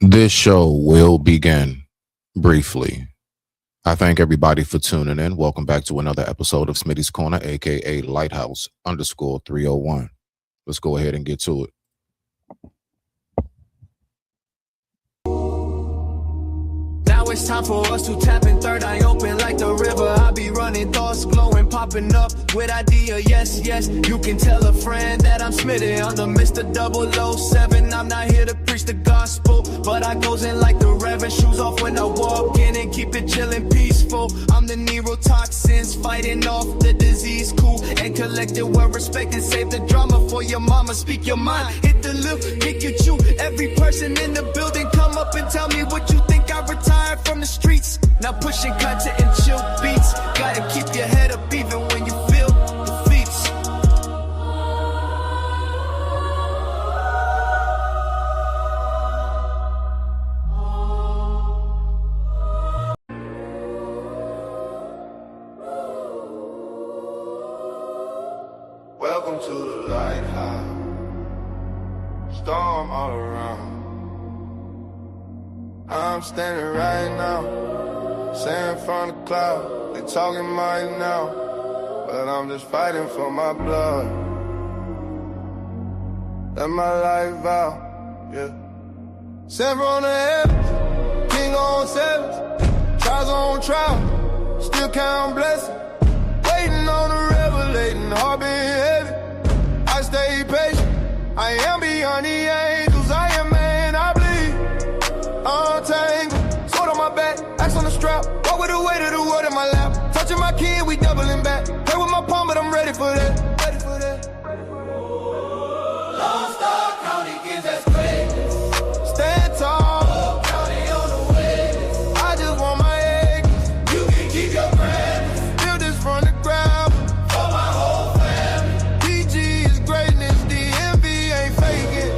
This show will begin briefly. I thank everybody for tuning in. Welcome back to another episode of Smitty's Corner, aka Lighthouse _301. Let's go ahead and get to it. Now it's time for us to tap in, third eye open like the river. I be running thoughts, glowing, popping up with idea. Yes, yes, you can tell a friend that I'm Smitty. I'm the Mr. 007. I'm not here to preach the gospel, but I goes in like the reverend. Shoes off when I walk in and keep it chillin' peaceful. I'm the neurotoxins, fighting off the disease. Cool and collected, well respected. Save the drama for your mama, speak your mind. Hit the lip, kick you chew. Every person in the building, come up and tell me what you think. I retired from the streets, now pushing content and chill beats. Gotta keep your head up even when you feel defeats. Welcome to the lighthouse. Storm all around. I'm standing right now, sand from the cloud. They talking mighty now, but I'm just fighting for my blood. Let my life vow, yeah. Sent from the heavens, king on sevens, trials on trials, still count blessings. Waiting on the revelating, heart being heavy. I stay patient, I am beyond the angels. I am man, I bleed. Untangled, sword on my back, axe on the strap. Walk with the weight of the world in my lap. Touching my kid, we doubling back. Play with my palm, but I'm ready for that. Ready for that. Lone Star County gives us greatness. Stand tall. County on the way. I just want my eggs. You can keep your brand. Build this from the ground. For my whole family. PG is greatness. The envy ain't faking.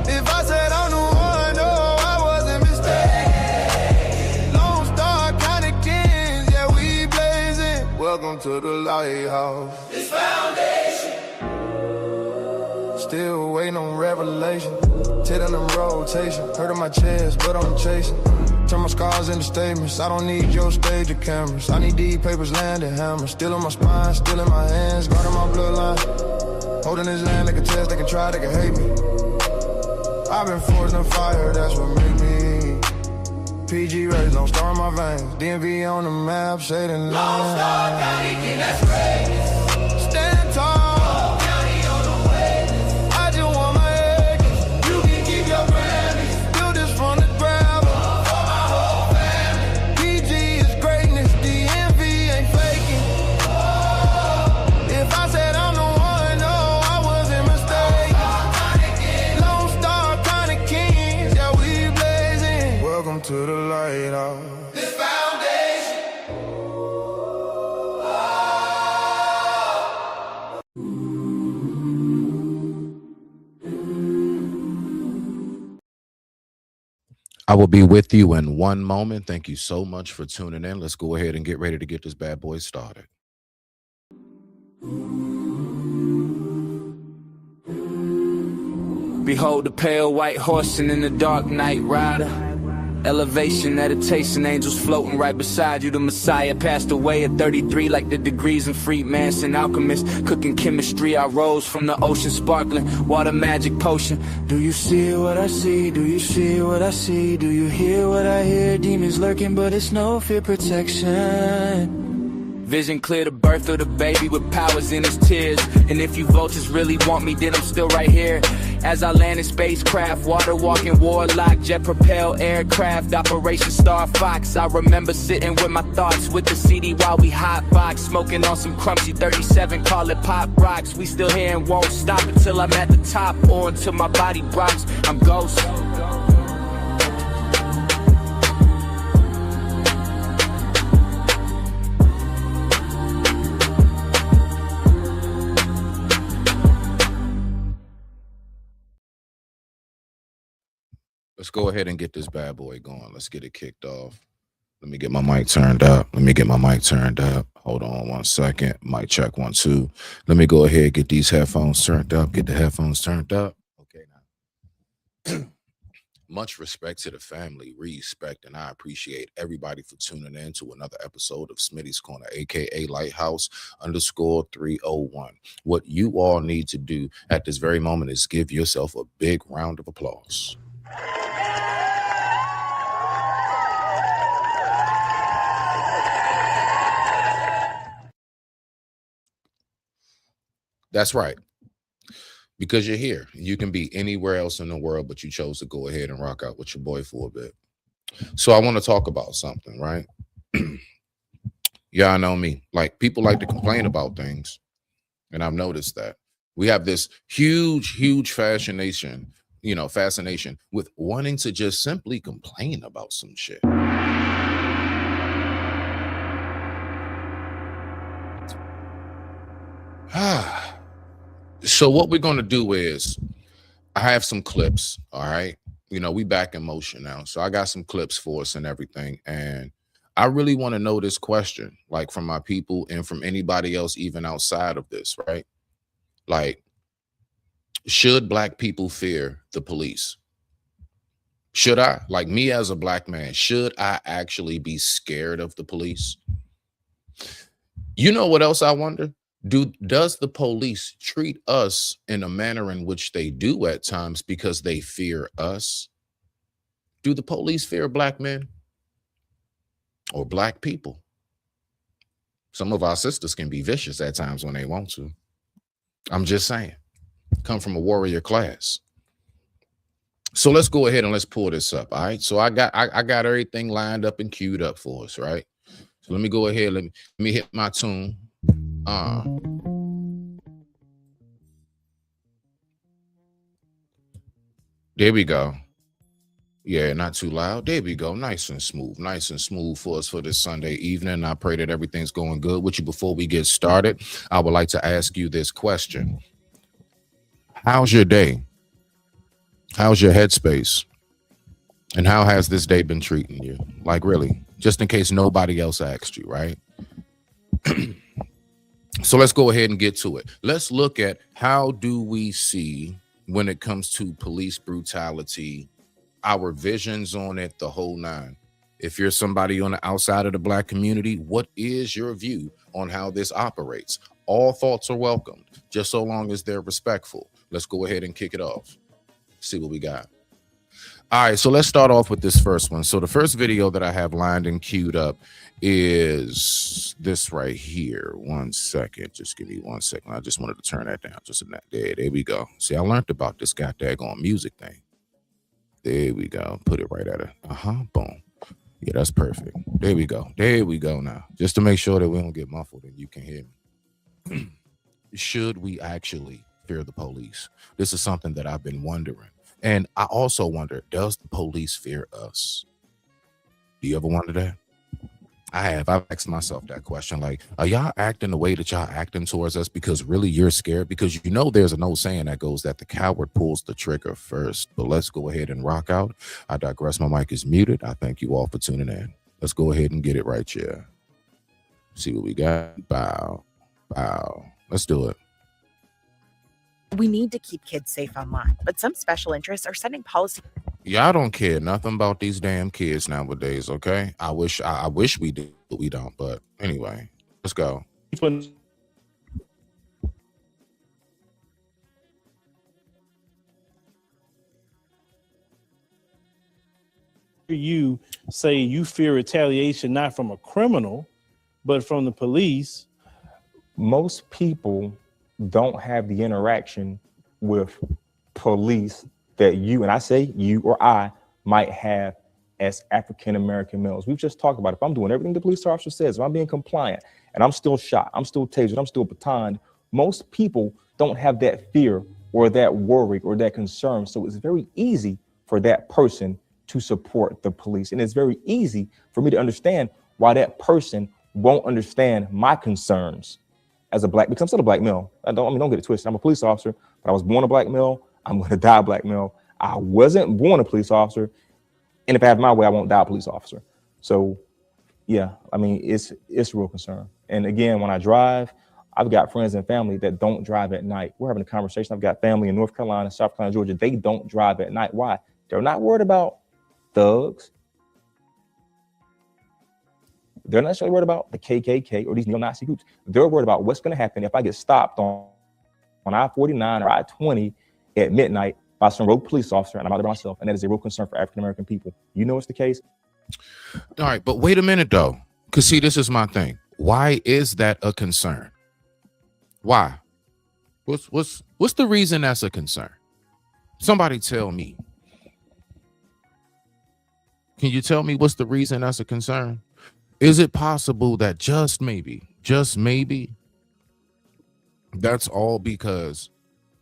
If I said I'm the one, no, I wasn't mistaken. Lone Star kind of kings, yeah, we blazing. Welcome to the lighthouse. This foundation. Still waiting on revelation. Tit in the rotation. Hurt on my chest, but I'm chasing. Turn my scars into statements. I don't need your stage or cameras. I need these papers, landing hammers. Still on my spine, still in my hands. Guarding my bloodline. Holding this land, they can test, they can try, they can hate me. I've been forged in fire, that's what make me. PG rays, don't star in my veins. DMV on the map, shading lines. Lone Star County, king, that's greatness. Stand tall. County on the way. I just want my eggs. You can keep your Grammys. Build this from the gravel. For my whole family. PG is greatness, the envy ain't faking. If I said I'm the one, no, I wasn't mistaken. Lone Star kind of kings, yeah, we blazing. Welcome to the lighthouse. This foundation. I will be with you in one moment. Thank you so much for tuning in. Let's go ahead and get ready to get this bad boy started. Behold the pale white horse and in the dark night rider. Elevation, meditation, angels floating right beside you. The Messiah passed away at 33 like the degrees in Freemason alchemist. Cooking chemistry, I rose from the ocean sparkling. Water magic potion. Do you see what I see? Do you see what I see? Do you hear what I hear? Demons lurking, but it's no fear protection. Vision clear, the birth of the baby with powers in his tears. And if you vultures really want me, then I'm still right here. As I land in spacecraft, water walking warlock, jet propelled aircraft, Operation Star Fox. I remember sitting with my thoughts with the CD while we hotbox, smoking on some crunchy 37, call it pop rocks. We still here and won't stop until I'm at the top or until my body rocks. I'm ghost. Let's go ahead and get this bad boy going. Let's get it kicked off. Let me get my mic turned up. Hold on 1 second. Mic check 1 2. Let me go ahead, get these headphones turned up. Get the headphones turned up. Okay, now. Much respect to the family, respect, and I appreciate everybody for tuning in to another episode of Smitty's Corner, aka Lighthouse _301. What you all need to do at this very moment is give yourself a big round of applause. That's right. Because you're here. You can be anywhere else in the world, but you chose to go ahead and rock out with your boy for a bit. So I want to talk about something, right? Y'all know me. Like, people like to complain about things. And I've noticed that. We have this huge fascination with wanting to just simply complain about some shit. So what we're going to do is, I have some clips, all right? We back in motion now. So I got some clips for us and everything. And I really want to know this question, like, from my people and from anybody else, even outside of this, right? Like, should Black people fear the police? Should I? Like, me as a Black man, should I actually be scared of the police? You know what else I wonder? Does the police treat us in a manner in which they do at times because they fear us? Do the police fear Black men or Black people? Some of our sisters can be vicious at times when they want to. I'm just saying, come from a warrior class. So let's go ahead and let's pull this up. All right. So I got everything lined up and queued up for us. Right. So let me go ahead. Let me hit my tune. There we go. Yeah, not too loud. There we go. Nice and smooth for us for this Sunday evening. I pray that everything's going good with you. Before we get started, I would like to ask you this question. How's your day? How's your headspace? And how has this day been treating you? Like, really, just in case nobody else asked you, right? So let's go ahead and get to it. Let's look at, how do we see, when it comes to police brutality, our visions on it, the whole nine. If you're somebody on the outside of the Black community, what is your view on how this operates? All thoughts are welcomed, just so long as they're respectful. Let's go ahead and kick it off. See what we got. All right, so let's start off with this first one. So the first video that I have lined and queued up is this right here. 1 second. Just give me 1 second. I just wanted to turn that down. Just in that. There we go. See, I learned about this goddamn music thing. There we go. Put it right at it. Boom. Yeah, that's perfect. There we go. There we go now. Just to make sure that we don't get muffled and you can hear me. Should we actually fear the police? This is something that I've been wondering. And I also wonder, does the police fear us? Do you ever wonder that? I've asked myself that question. Like, are y'all acting the way that y'all acting towards us because really you're scared? Because there's an old saying that goes that the coward pulls the trigger first. But let's go ahead and rock out. I digress. My mic is muted. I thank you all for tuning in. Let's go ahead and get it right here. See what we got. Bow. Let's do it. We need to keep kids safe online, but some special interests are setting policy. Y'all don't care nothing about these damn kids nowadays, okay? I wish we did, but we don't. But anyway, let's go. You say you fear retaliation not from a criminal, but from the police. Most people don't have the interaction with police that you, and I say you or I, might have as African-American males. We've just talked about it. If I'm doing everything the police officer says, if I'm being compliant and I'm still shot, I'm still tasered, I'm still batoned, most people don't have that fear or that worry or that concern. So it's very easy for that person to support the police. And it's very easy for me to understand why that person won't understand my concerns as a because I'm still a Black male. Don't get it twisted. I'm a police officer, but I was born a Black male. I'm going to die a Black male. I wasn't born a police officer, and if I have my way, I won't die a police officer. So yeah, I mean, it's a real concern. And again, when I drive, I've got friends and family that don't drive at night. We're having a conversation. I've got family in North Carolina, South Carolina, Georgia. They don't drive at night. Why? They're not worried about thugs. They're not necessarily worried about the KKK or these neo-Nazi groups. They're worried about what's going to happen if I get stopped on I-49 or I-20 at midnight by some rogue police officer and I'm out there by myself. And that is a real concern for African-American people. You know it's the case. All right, but wait a minute though, because see, this is my thing. Why is that a concern? Why? What's the reason that's a concern? Somebody tell me. Can you tell me what's the reason that's a concern? Is it possible that just maybe, that's all because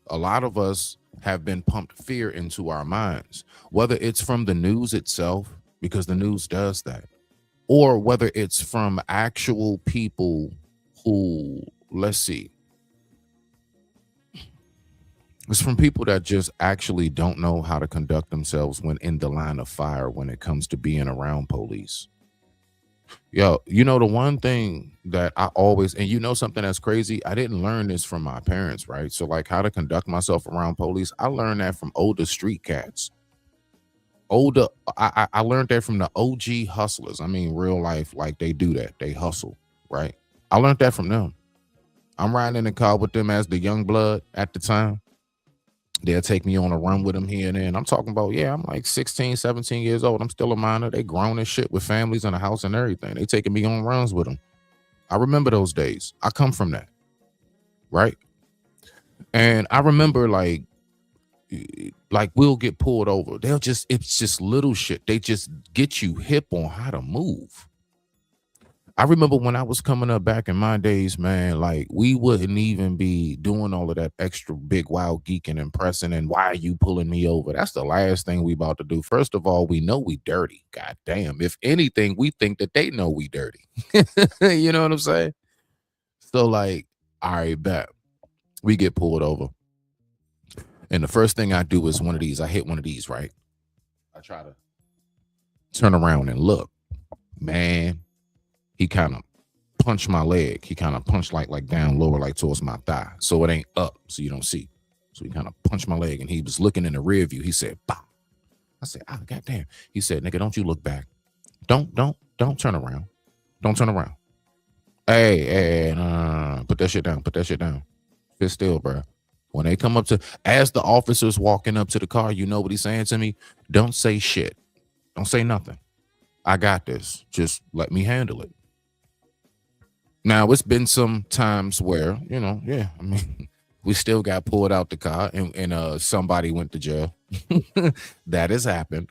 a lot of us have been pumped fear into our minds, whether it's from the news itself, because the news does that, or whether it's from actual people who, let's see, it's from people that just actually don't know how to conduct themselves when in the line of fire when it comes to being around police. Yo, you know, the one thing that I always, and you know something that's crazy, I didn't learn this from my parents, right? So like how to conduct myself around police, I learned that from older street cats. I learned that from the OG hustlers. I mean, real life, like they do that. They hustle, right? I learned that from them. I'm riding in the car with them as the young blood at the time. They'll take me on a run with them here and there. And I'm talking about, yeah, I'm like 16, 17 years old. I'm still a minor. They grown as shit with families and a house and everything. They taking me on runs with them. I remember those days. I come from that, right? And I remember like we'll get pulled over. It's just little shit. They just get you hip on how to move. I remember when I was coming up back in my days, man, like we wouldn't even be doing all of that extra big wild geeking and pressing and why are you pulling me over? That's the last thing we about to do. First of all, we know we dirty. God damn. If anything, we think that they know we dirty. You know what I'm saying? So like, all right, bet. We get pulled over. And the first thing I do is one of these. I hit one of these, right? I try to turn around and look. Man, he kind of punched my leg. He kind of punched like down lower, like towards my thigh. So it ain't up, so you don't see. So he kind of punched my leg and he was looking in the rear view. He said, bah. I said, ah, goddamn. He said, nigga, don't you look back. Don't turn around. Don't turn around. Hey, put that shit down. Put that shit down. Sit still, bro. When they come up to, as the officer's walking up to the car, you know what he's saying to me? Don't say shit. Don't say nothing. I got this. Just let me handle it. Now, it's been some times where, you know, yeah, I mean, we still got pulled out the car and somebody went to jail. That has happened.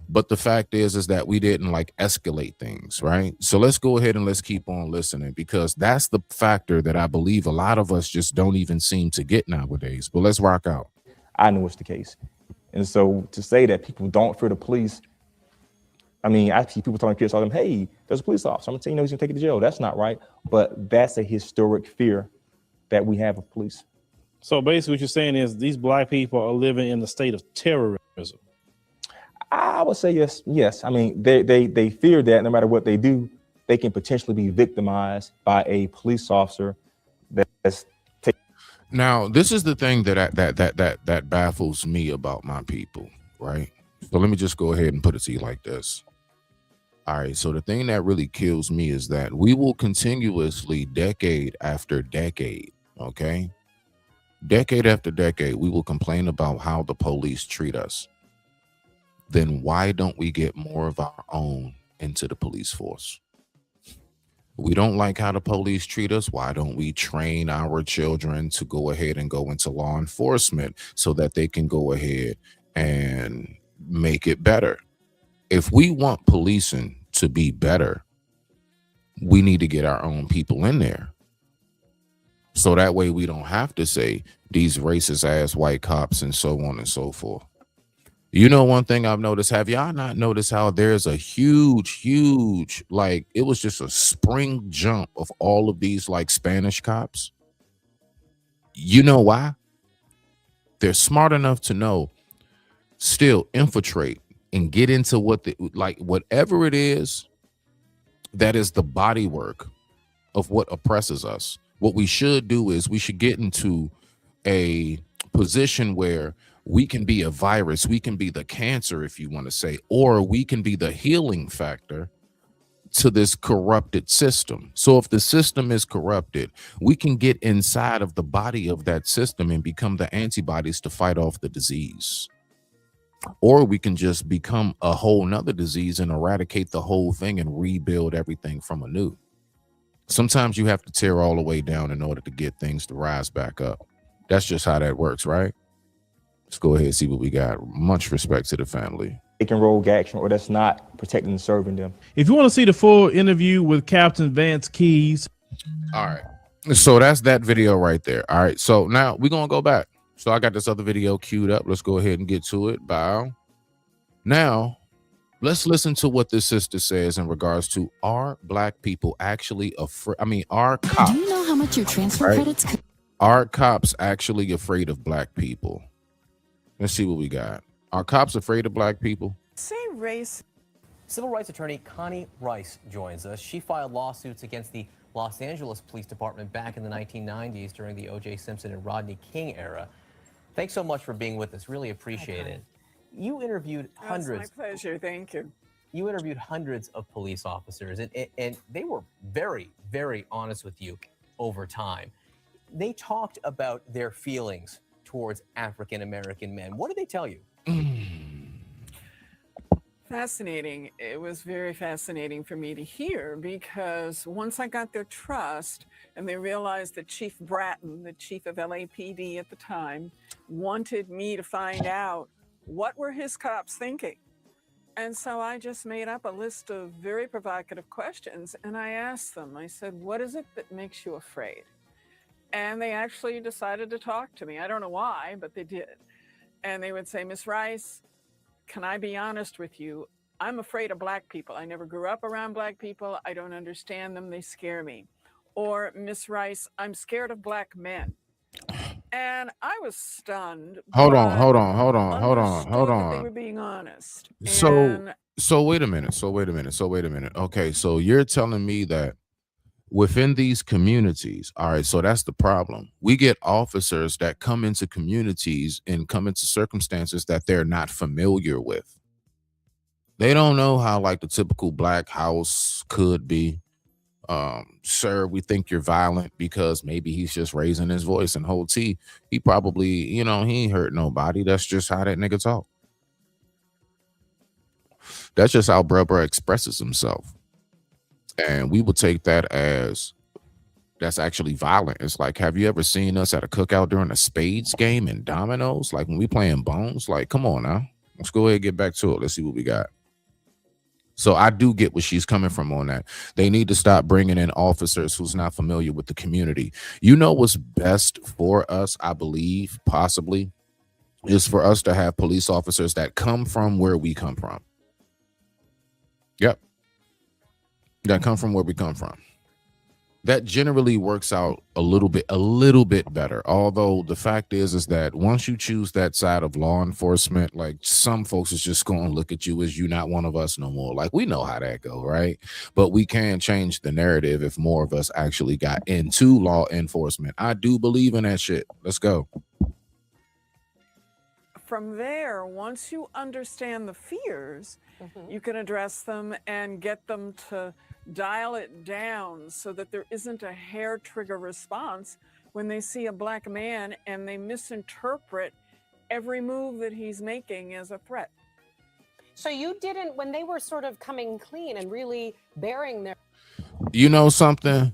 But the fact is that we didn't like escalate things, right? So let's go ahead and let's keep on listening because that's the factor that I believe a lot of us just don't even seem to get nowadays. But let's rock out. I know it's the case. And so to say that people don't fear the police, I mean, I see people telling kids all them, hey, there's a police officer. I'm gonna tell you, he's gonna take you to jail. That's not right. But that's a historic fear that we have of police. So basically what you're saying is these black people are living in a state of terrorism. I would say yes. I mean, they fear that no matter what they do, they can potentially be victimized by a police officer that's Now, this is the thing that baffles me about my people, right? So let me just go ahead and put it to you like this. All right, so the thing that really kills me is that we will continuously, decade after decade, okay? Decade after decade, we will complain about how the police treat us. Then why don't we get more of our own into the police force? We don't like how the police treat us. Why don't we train our children to go ahead and go into law enforcement so that they can go ahead and make it better? If we want policing to be better, we need to get our own people in there. So that way we don't have to say these racist ass white cops and so on and so forth. You know, one thing I've noticed, have y'all not noticed how there's a huge, like it was just a spring jump of all of these like Spanish cops? You know why? They're smart enough to know still infiltrate and get into whatever it is that is the body work of what oppresses us. What we should do is we should get into a position where we can be a virus, we can be the cancer, if you want to say, or we can be the healing factor to this corrupted system. So if the system is corrupted, we can get inside of the body of that system and become the antibodies to fight off the disease. Or we can just become a whole nother disease and eradicate the whole thing and rebuild everything from anew. Sometimes you have to tear all the way down in order to get things to rise back up. That's just how that works, right? Let's go ahead and see what we got. Much respect to the family. Taking rogue action, or that's not protecting and serving them. If you want to see the full interview with Captain Vance Keys. All right. So that's that video right there. All right. So now we're going to go back. So I got this other video queued up. Let's go ahead and get to it. Bow. Now, let's listen to what this sister says in regards to, are black people actually afraid? I mean, are cops? Do you know how much your transfer credits could? Are cops actually afraid of black people? Let's see what we got. Are cops afraid of black people? Say race. Civil rights attorney Connie Rice joins us. She filed lawsuits against the Los Angeles Police Department back in the 1990s during the O.J. Simpson and Rodney King era. Thanks so much for being with us. Really appreciate it. You interviewed hundreds. It's my pleasure. Thank you. You interviewed hundreds of police officers, and they were very, very honest with you over time. They talked about their feelings towards African-American men. What did they tell you? Fascinating. It was very fascinating for me to hear, because once I got their trust and they realized that Chief Bratton, the chief of LAPD at the time, wanted me to find out what were his cops thinking. And so I just made up a list of very provocative questions, and I asked them, I said, what is it that makes you afraid? And they actually decided to talk to me. I don't know why, but they did. And they would say, Miss Rice, can I be honest with you? I'm afraid of black people. I never grew up around black people. I don't understand them. They scare me. Or, Miss Rice, I'm scared of black men. And I was stunned. Hold on. They were being honest. So wait a minute. Okay, so you're telling me that within these communities, all right, so that's the problem. We get officers that come into communities and come into circumstances that they're not familiar with. They don't know how like the typical black house could be. Sir, we think you're violent because maybe he's just raising his voice, and whole T, he probably, he ain't hurt nobody. That's just how that nigga talk. That's just how bruh expresses himself. And we would take that as that's actually violent. It's like, have you ever seen us at a cookout during a spades game and dominoes? Like when we playing bones? Like, come on now. Let's go ahead and get back to it. Let's see what we got. So I do get where she's coming from on that. They need to stop bringing in officers who's not familiar with the community. You know what's best for us, I believe, possibly, is for us to have police officers that come from where we come from. Yep. That come from where we come from. That generally works out a little bit better. Although the fact is that once you choose that side of law enforcement, like some folks is just going to look at you as you not one of us no more. Like we know how that go, right? But we can change the narrative if more of us actually got into law enforcement. I do believe in that shit. Let's go. From there, once you understand the fears, you can address them and get them to dial it down so that there isn't a hair trigger response when they see a black man and they misinterpret every move that he's making as a threat. So you didn't, when they were sort of coming clean and really bearing their... You know something?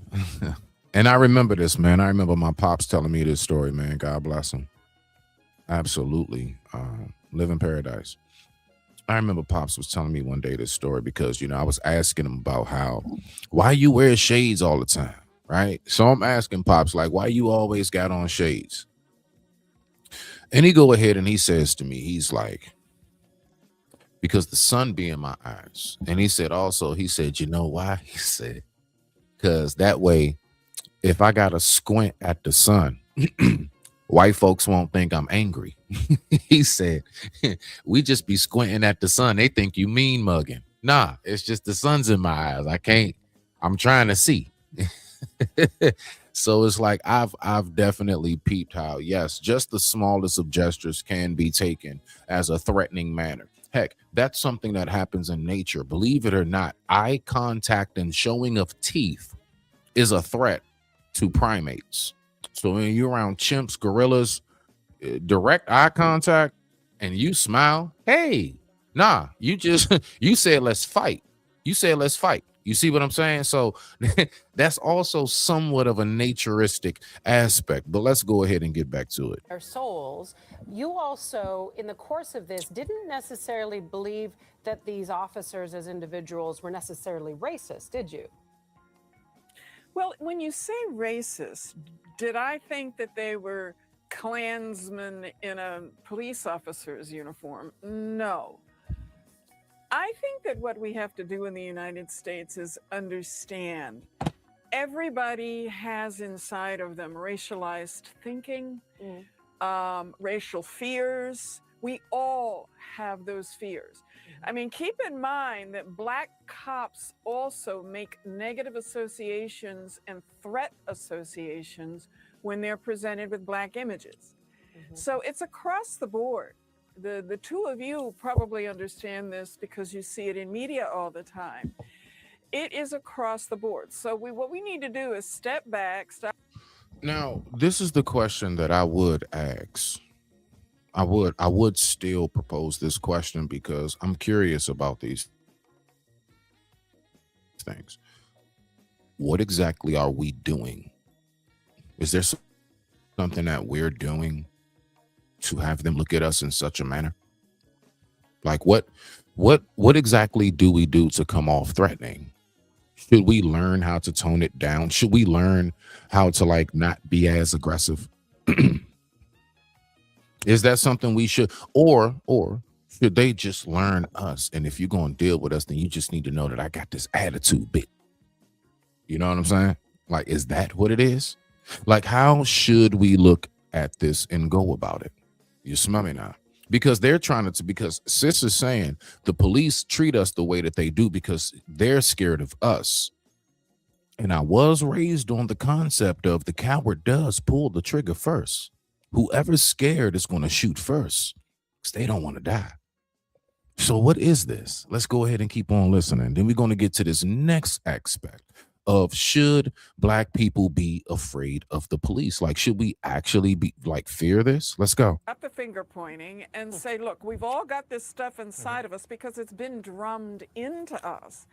And I remember this, man. I remember my pops telling me this story, man. God bless him. Absolutely. Live in paradise. I remember Pops was telling me one day this story because, I was asking him about why you wear shades all the time, right? So I'm asking Pops, like, why you always got on shades? And he go ahead and he says to me, he's like, because the sun be in my eyes. And he said, you know why? He said, because that way, if I got to squint at the sun, white folks won't think I'm angry. He said, we just be squinting at the sun. They think you mean mugging. Nah, it's just the sun's in my eyes. I'm trying to see. So it's like I've definitely peeped how, yes, just the smallest of gestures can be taken as a threatening manner. Heck, that's something that happens in nature. Believe it or not, eye contact and showing of teeth is a threat to primates. So when you're around chimps, gorillas, direct eye contact and you smile, hey, nah, you just you said let's fight. You said let's fight. You see what I'm saying? So that's also somewhat of a naturistic aspect. But let's go ahead and get back to it. Their souls. You also, in the course of this, didn't necessarily believe that these officers as individuals were necessarily racist, did you? Well, when you say racist, did I think that they were Klansmen in a police officer's uniform? No. I think that what we have to do in the United States is understand everybody has inside of them racialized thinking, racial fears. We all have those fears. I mean, keep in mind that Black cops also make negative associations and threat associations when they're presented with Black images. So it's across the board. The two of you probably understand this because you see it in media all the time. It is across the board. So what we need to do is step back. Now, this is the question that I would ask. I would still propose this question because I'm curious about these things. What exactly are we doing? Is there something that we're doing to have them look at us in such a manner? Like what exactly do we do to come off threatening? Should we learn how to tone it down? Should we learn how to like not be as aggressive? Is that something we should, or should they just learn us? And if you're going to deal with us, then you just need to know that I got this attitude bit. You know what I'm saying? Like, is that what it is? Like, how should we look at this and go about it? You smell me now? Because they're trying to, because sis is saying the police treat us the way that they do because they're scared of us. And I was raised on the concept of the coward does pull the trigger first. Whoever's scared is going to shoot first because they don't want to die. So what is this? Let's go ahead and keep on listening. Then we're going to get to this next aspect of should Black people be afraid of the police? Like, should we actually be like fear this? Let's go. Stop the finger pointing and say, look, we've all got this stuff inside of us because it's been drummed into us.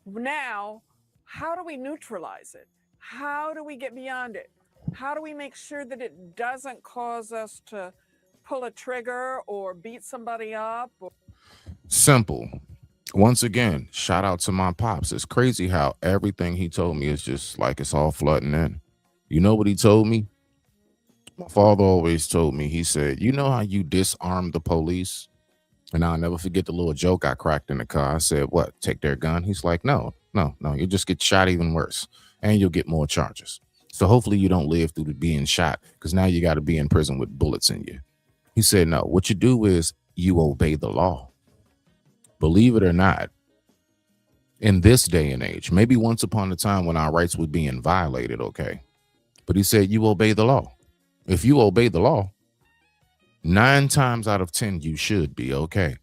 Now, how do we neutralize it? How do we get beyond it? How do we make sure that it doesn't cause us to pull a trigger or beat somebody up? Simple. Once again, shout out to my pops. It's crazy how everything he told me is just like it's all flooding in. You know what he told me? My father always told me, he said, you know how you disarm the police? And I'll never forget the little joke I cracked in the car. I said, what, take their gun? He's like, no, you'll just get shot even worse. And you'll get more charges. So hopefully you don't live through the being shot because now you got to be in prison with bullets in you. He said, no, what you do is you obey the law. Believe it or not, in this day and age, maybe once upon a time when our rights were being violated, okay. But he said, you obey the law. If you obey the law, 9 times out of 10, you should be okay.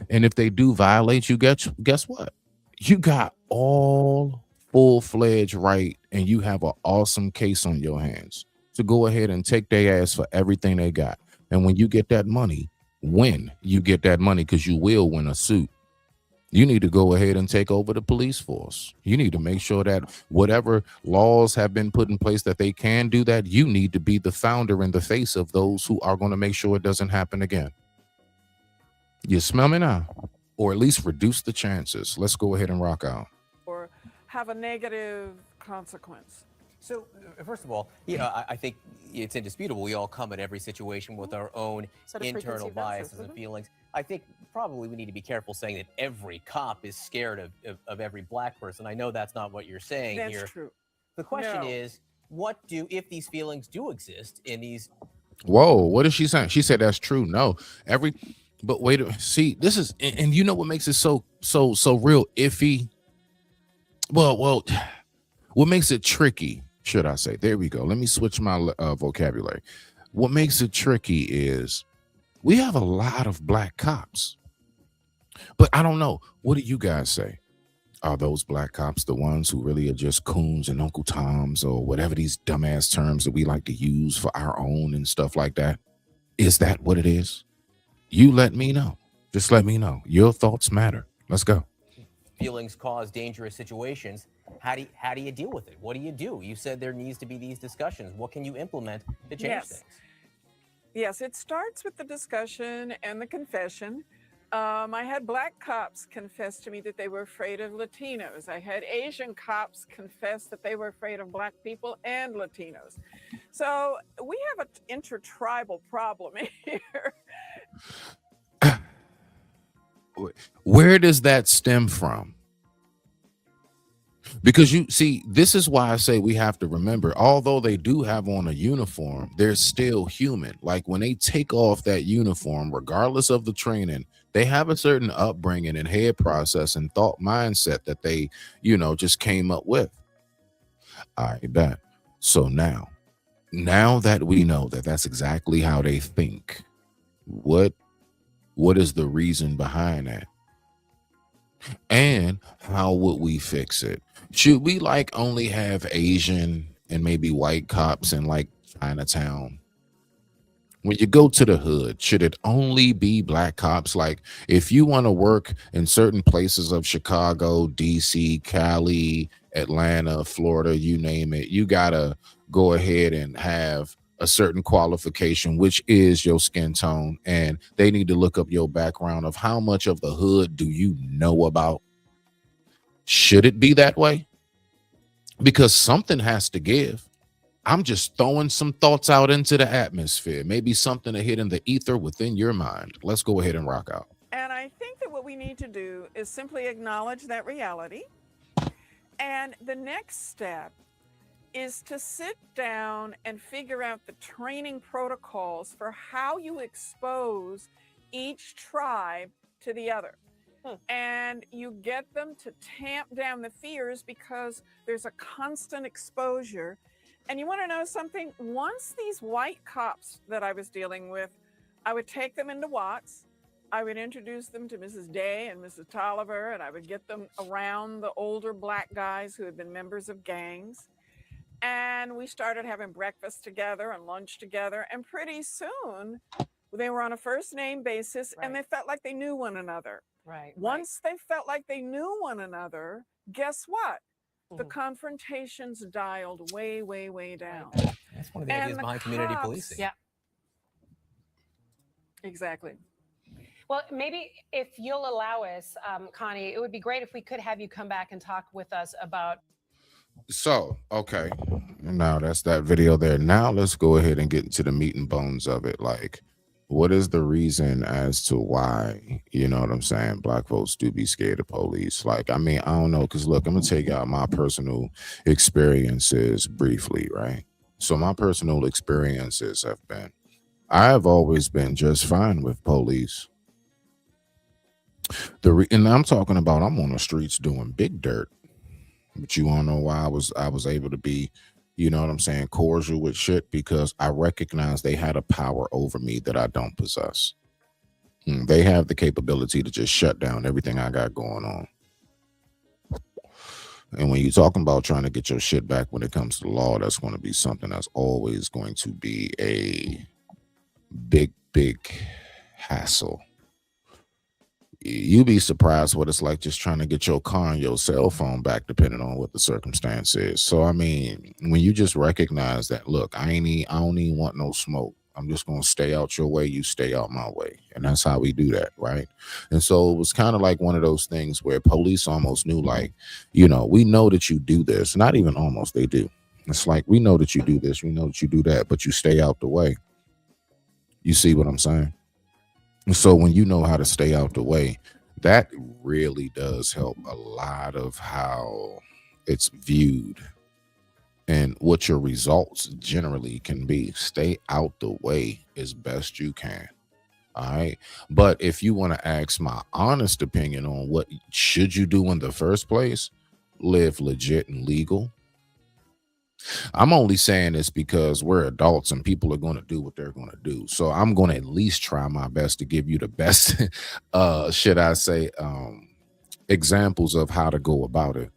And if they do violate you, guess what? You got all full-fledged right, and you have an awesome case on your hands to go ahead and take their ass for everything they got. And when you get that money, because you will win a suit, you need to go ahead and take over the police force. You need to make sure that whatever laws have been put in place that they can do that, you need to be the founder and the face of those who are going to make sure it doesn't happen again. You smell me now? Or at least reduce the chances. Let's go ahead and rock out. Or have a negative consequence. So, first of all, I think it's indisputable. We all come at every situation with our own internal biases and feelings. I think probably we need to be careful saying that every cop is scared of every Black person. I know that's not what you're saying here. That's true. The question is, what do, if these feelings do exist in these Whoa, what is she saying? She said that's true. No, but wait, see, this is, and you know what makes it so real iffy? Well, what makes it tricky, should I say? There we go. Let me switch my vocabulary. What makes it tricky is we have a lot of black cops, but I don't know. What do you guys say? Are those black cops the ones who really are just coons and Uncle Toms or whatever these dumbass terms that we like to use for our own and stuff like that? Is that what it is? You let me know. Just let me know. Your thoughts matter. Let's go. Feelings cause dangerous situations. How do you deal with it? What do? You said there needs to be these discussions. What can you implement to change things? Yes, it starts with the discussion and the confession. I had black cops confess to me that they were afraid of Latinos. I had Asian cops confess that they were afraid of black people and Latinos. So we have an intertribal problem here. Where does that stem from? Because you see, this is why I say we have to remember, although they do have on a uniform, they're still human. Like when they take off that uniform, regardless of the training, they have a certain upbringing and head process and thought mindset that they, just came up with. I bet. So now that we know that that's exactly how they think, what is the reason behind that? And how would we fix it? Should we only have Asian and maybe white cops in Chinatown? When you go to the hood, should it only be black cops? Like if you want to work in certain places of Chicago, DC, Cali, Atlanta, Florida, you name it, you gotta go ahead and have a certain qualification, which is your skin tone, and they need to look up your background of how much of the hood do you know about. Should it be that way? Because something has to give. I'm just throwing some thoughts out into the atmosphere, maybe something to hit in the ether within your mind. Let's go ahead and rock out. And I think that what we need to do is simply acknowledge that reality. And the next step is to sit down and figure out the training protocols for how you expose each tribe to the other. And you get them to tamp down the fears because there's a constant exposure. And you want to know something? Once these white cops that I was dealing with, I would take them into Watts. I would introduce them to Mrs. Day and Mrs. Tolliver, and I would get them around the older black guys who had been members of gangs. And we started having breakfast together and lunch together. And pretty soon they were on a first name basis, and they felt like they knew one another. Once they felt like they knew one another, guess what? The confrontations dialed way, way, way down. That's one of the ideas behind community policing. Yeah. Exactly. Well, maybe if you'll allow us, Connie, it would be great if we could have you come back and talk with us about. So, okay. Now that's that video there. Now let's go ahead and get into the meat and bones of it. Like, what is the reason as to why, you know what I'm saying, black folks do be scared of police? Like, I mean, I don't know, because look, I'm going to take out my personal experiences briefly, right? So my personal experiences have been, I have always been just fine with police. And I'm talking about, I'm on the streets doing big dirt. But you want to know why I was able to be, you know what I'm saying, cordial with shit? Because I recognize they had a power over me that I don't possess. They have the capability to just shut down everything I got going on. And when you're talking about trying to get your shit back when it comes to the law, that's going to be something that's always going to be a big, big hassle. You'd be surprised what it's like just trying to get your car and your cell phone back, depending on what the circumstance is. So, I mean, when you just recognize that, look, I don't even want no smoke. I'm just going to stay out your way. You stay out my way. And that's how we do that, right? And so it was kind of like one of those things where police almost knew, like, you know, we know that you do this. Not even almost, they do. It's like, we know that you do this. We know that you do that, but you stay out the way. You see what I'm saying? And so when you know how to stay out the way, that really does help a lot of how it's viewed and what your results generally can be. Stay out the way as best you can. All right. But if you want to ask my honest opinion on what should you do in the first place, live legit and legal. I'm only saying this because we're adults and people are going to do what they're going to do. So I'm going to at least try my best to give you the best, should I say, examples of how to go about it.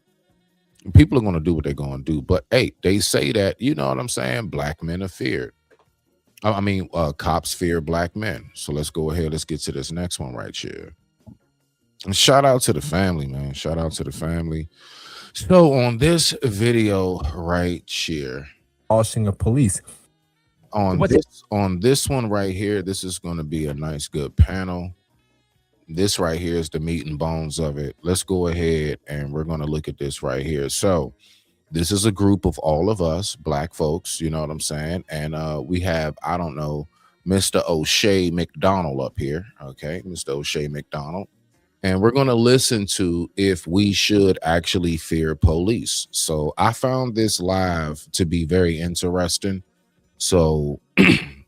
People are going to do what they're going to do. But hey, they say that, you know what I'm saying? Black men are feared. Cops fear black men. So let's go ahead. Let's get to this next one right here. And shout out to the family, man. Shout out to the family. So on this video right here, abolishing of police. On this one right here, this is going to be a nice, good panel. This right here is the meat and bones of it. Let's go ahead and we're going to look at this right here. So this is a group of all of us black folks, you know what I'm saying? And we have, I don't know, Mr. O'Shea McDonald up here. Okay, Mr. O'Shea McDonald. And we're going to listen to if we should actually fear police. So I found this live to be very interesting. So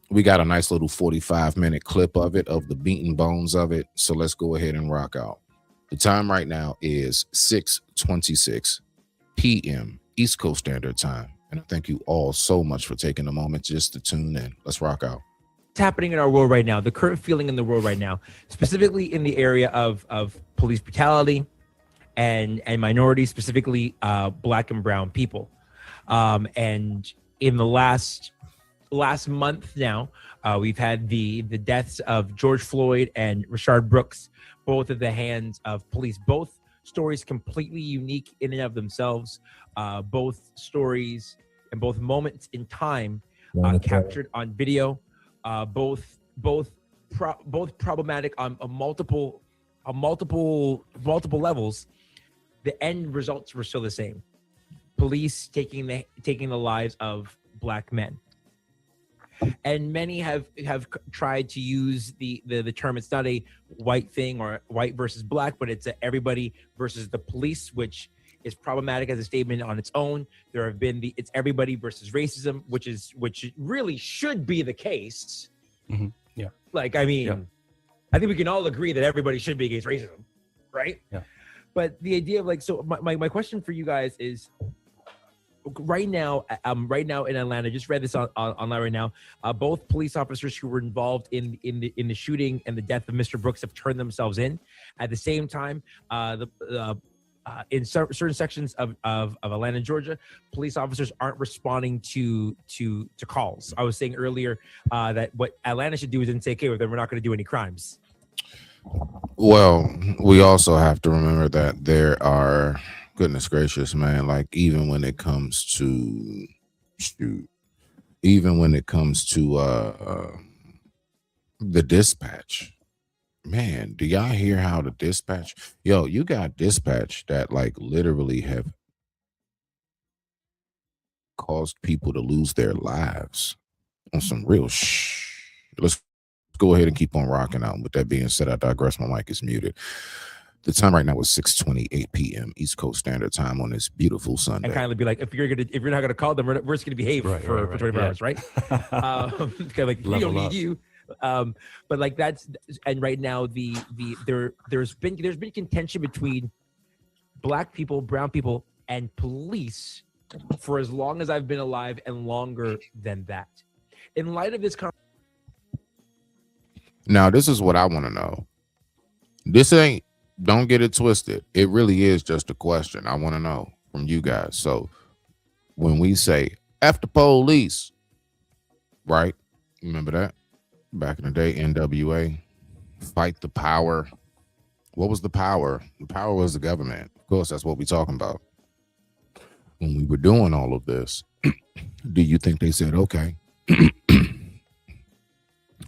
we got a nice little 45-minute clip of it, of the meat and bones of it. So let's go ahead and rock out. The time right now is 6:26 p.m. East Coast Standard Time. And I thank you all so much for taking a moment just to tune in. Let's rock out. What's happening in our world right now, the current feeling in the world right now, specifically in the area of police brutality and minorities, specifically black and brown people. And in the last month now, we've had the deaths of George Floyd and Rayshard Brooks, both at the hands of police. Both stories completely unique in and of themselves. Both stories and both moments in time captured on video. Both problematic on multiple levels. The end results were still the same: police taking the lives of black men. And many have tried to use the term. It's not a white thing or white versus black, but it's a everybody versus the police, which is problematic as a statement on its own. There have been it's everybody versus racism, which really should be the case. Mm-hmm. Yeah. Like, I mean, I think we can all agree that everybody should be against racism, right? Yeah. But the idea of so my question for you guys is, right now in Atlanta, just read this online right now. Both police officers who were involved in the shooting and the death of Mr. Brooks have turned themselves in. At the same time, in certain sections of Atlanta, Georgia, police officers aren't responding to calls. I was saying earlier that what Atlanta should do is say, okay, well, then we're not going to do any crimes. Well, we also have to remember that there are, goodness gracious, man, like even when it comes to the dispatch, man, do y'all hear how the dispatch, you got dispatch that like literally have caused people to lose their lives on some real Let's go ahead and keep on rocking out. With that being said, I digress. My mic is muted. The time right now is 6:28 p.m. East Coast Standard Time on this beautiful Sunday. And kind of be like, if you're not gonna call them, we're just gonna behave for 24 hours, right? Kind of like, we don't need you. But like that's, and right now there's been contention between black people, brown people, and police for as long as I've been alive, and longer than that. In light of this now, this is what I want to know. This ain't, don't get it twisted. It really is just a question I want to know from you guys. So when we say F the police, right? Remember that? Back in the day, NWA, fight the power. What was the power? The power was the government. Of course, that's what we're talking about. When we were doing all of this, do you think they said, okay,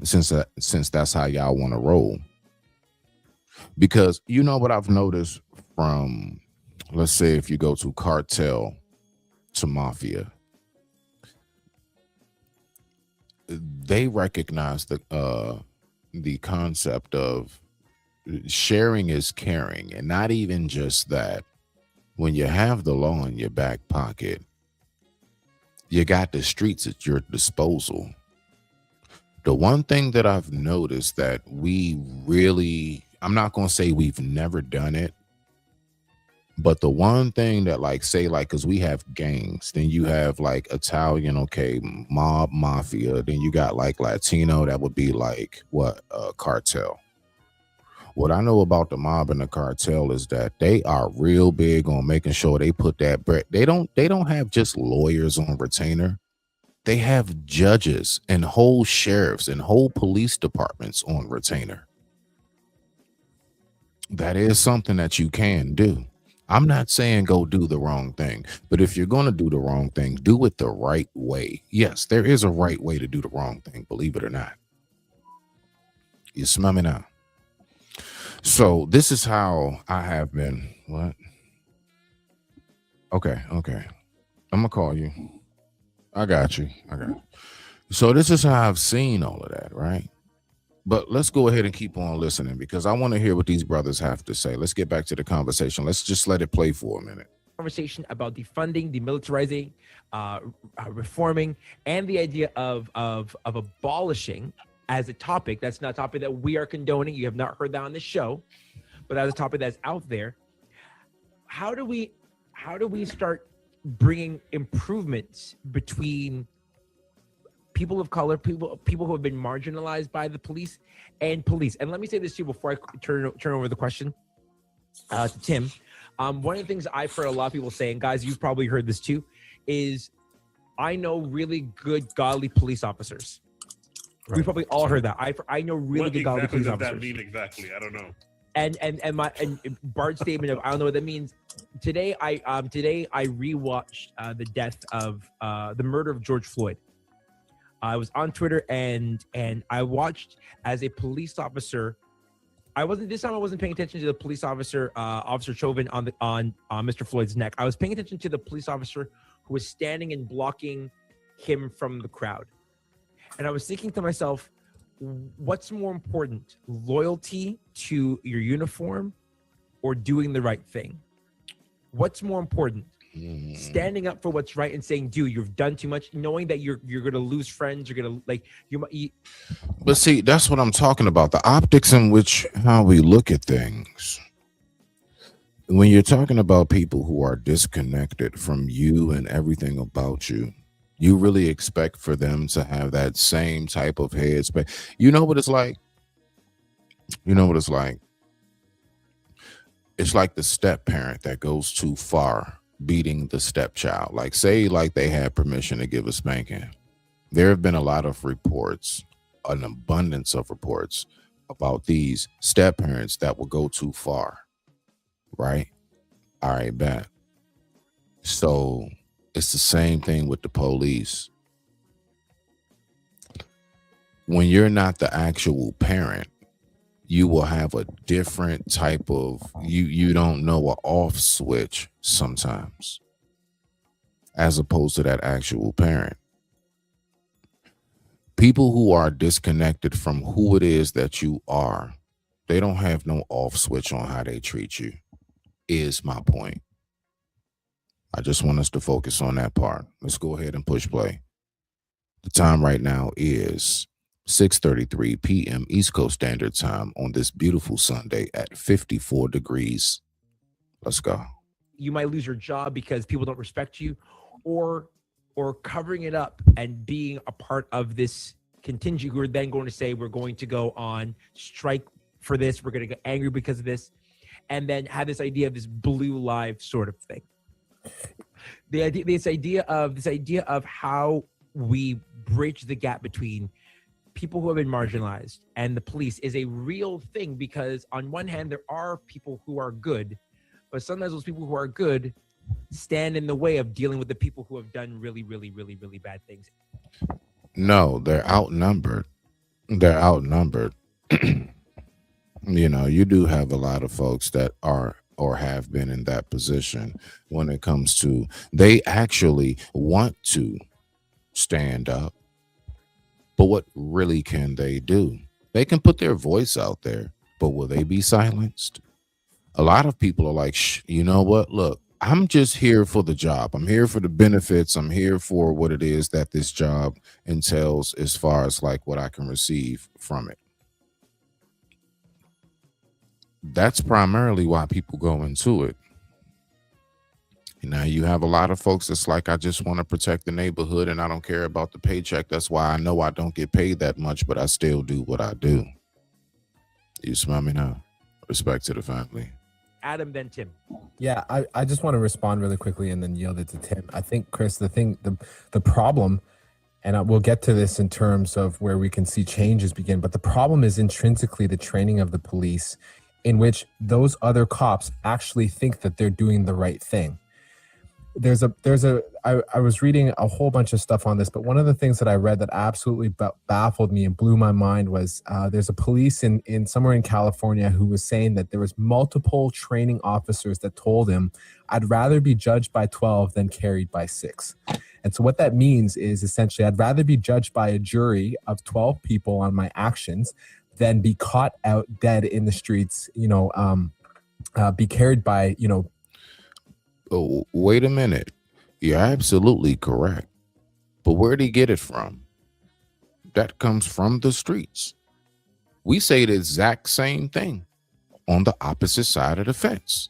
since that's how y'all want to roll? Because you know what I've noticed from, let's say, if you go to cartel to mafia, they recognize the concept of sharing is caring. And not even just that, when you have the law in your back pocket, You got the streets at your disposal. The one thing that I've noticed that we really, I'm not going to say we've never done it, but the one thing that, like, say, like, because we have gangs, then you have like Italian, okay, mob, mafia, then you got like Latino, that would be like what, cartel. What I know about the mob and the cartel is that they are real big on making sure they put that bread. They don't have just lawyers on retainer. They have judges and whole sheriffs and whole police departments on retainer. That is something that you can do. I'm not saying go do the wrong thing, but if you're going to do the wrong thing, do it the right way. Yes, there is a right way to do the wrong thing, believe it or not. You smell me now? So this is how I have been. What? Okay. I'm gonna call you. I got you. So this is how I've seen all of that, right? But let's go ahead and keep on listening because I want to hear what these brothers have to say. Let's get back to the conversation. Let's just let it play for a minute. Conversation about defunding, demilitarizing, reforming, and the idea of abolishing as a topic. That's not a topic that we are condoning. You have not heard that on this show, but as a topic that's out there. How do we start bringing improvements between people of color, people who have been marginalized by the police and police? And let me say this to you before I turn over the question to Tim. One of the things I've heard a lot of people say, and guys, you've probably heard this too, is I know really good, godly police officers. Right. We probably all heard that. I know really good godly police officers. What does that mean exactly? I don't know. And Bart's statement of I don't know what that means. Today I rewatched the death of the murder of George Floyd. I was on Twitter and I watched as a police officer. I wasn't paying attention to the police officer, Officer Chauvin on Mr. Floyd's neck. I was paying attention to the police officer who was standing and blocking him from the crowd. And I was thinking to myself, what's more important, loyalty to your uniform or doing the right thing? What's more important? Standing up for what's right and saying, dude, you've done too much, knowing that you're going to lose friends, you're going to But see, that's what I'm talking about. The optics in which how we look at things. When you're talking about people who are disconnected from you and everything about you, you really expect for them to have that same type of headspace. You know what it's like? It's like the step parent that goes too far beating the stepchild. Like, say, like they had permission to give a spanking. There have been a lot of reports, an abundance of reports about these step parents that will go too far. Right? All right, bet. So it's the same thing with the police. When you're not the actual parent, you will have a different type of, you don't know, an off switch sometimes, as opposed to that actual parent. People who are disconnected from who it is that you are, they don't have no off switch on how they treat you, is my point. I just want us to focus on that part. Let's go ahead and push play. The time right now is 6:33 p.m. East Coast Standard Time on this beautiful Sunday at 54 degrees. Let's go. You might lose your job because people don't respect you, or covering it up and being a part of this contingent who are then going to say, we're going to go on strike for this, we're going to get angry because of this, and then have this idea of this blue live sort of thing. This idea of how we bridge the gap between people who have been marginalized and the police is a real thing, because on one hand, there are people who are good, but sometimes those people who are good stand in the way of dealing with the people who have done really, really, really, really bad things. No, they're outnumbered. You know, you do have a lot of folks that are or have been in that position when it comes to, they actually want to stand up. But what really can they do? They can put their voice out there, but will they be silenced? A lot of people are like, you know what? Look, I'm just here for the job. I'm here for the benefits. I'm here for what it is that this job entails as far as like what I can receive from it. That's primarily why people go into it. Now you have a lot of folks that's like, I just want to protect the neighborhood and I don't care about the paycheck. That's why I know I don't get paid that much, but I still do what I do. You smell me now? Respect to the family. Adam, then Tim. Yeah, I just want to respond really quickly and then yield it to Tim. I think, Chris, the problem, and we'll get to this in terms of where we can see changes begin, but the problem is intrinsically the training of the police, in which those other cops actually think that they're doing the right thing. I was reading a whole bunch of stuff on this, but one of the things that I read that absolutely baffled me and blew my mind was there's a police in somewhere in California who was saying that there was multiple training officers that told him, I'd rather be judged by 12 than carried by 6. And so what that means is essentially, I'd rather be judged by a jury of 12 people on my actions than be caught out dead in the streets, be carried by, Oh, wait a minute. You're absolutely correct. But where'd he get it from? That comes from the streets. We say the exact same thing on the opposite side of the fence.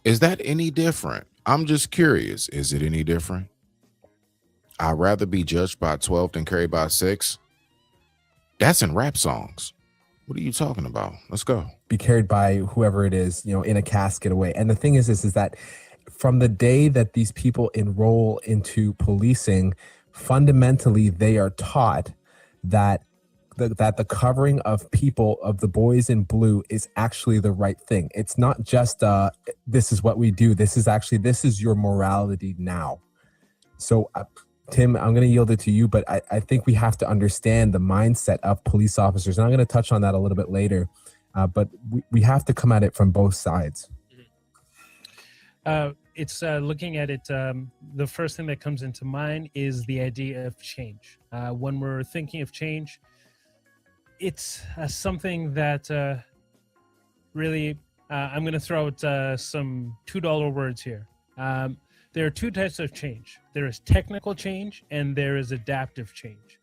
Is that any different? I'm just curious. Is it any different? I'd rather be judged by 12 than carried by 6. That's in rap songs. What are you talking about? Let's go. Be carried by whoever it is, in a casket away. And the thing is that from the day that these people enroll into policing, fundamentally they are taught that the covering of people, of the boys in blue, is actually the right thing. It's not just this is what we do. This is your morality now. So Tim, I'm going to yield it to you, but I think we have to understand the mindset of police officers. And I'm going to touch on that a little bit later, but we have to come at it from both sides. It's looking at it, the first thing that comes into mind is the idea of change. When we're thinking of change, it's something that really, I'm going to throw out some $2 words here. There are two types of change. There is technical change and there is adaptive change.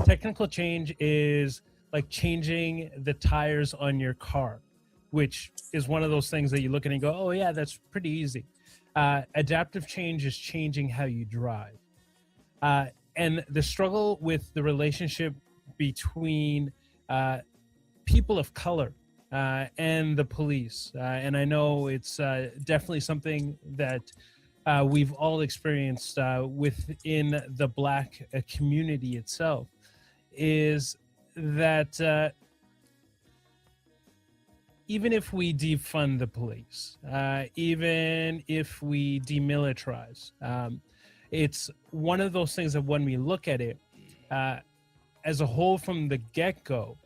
Technical change is like changing the tires on your car, which is one of those things that you look at and go, oh yeah, that's pretty easy. Adaptive change is changing how you drive. And the struggle with the relationship between people of color and the police. And I know it's definitely something that we've all experienced within the Black community itself, is that even if we defund the police, even if we demilitarize, it's one of those things that when we look at it as a whole from the get-go,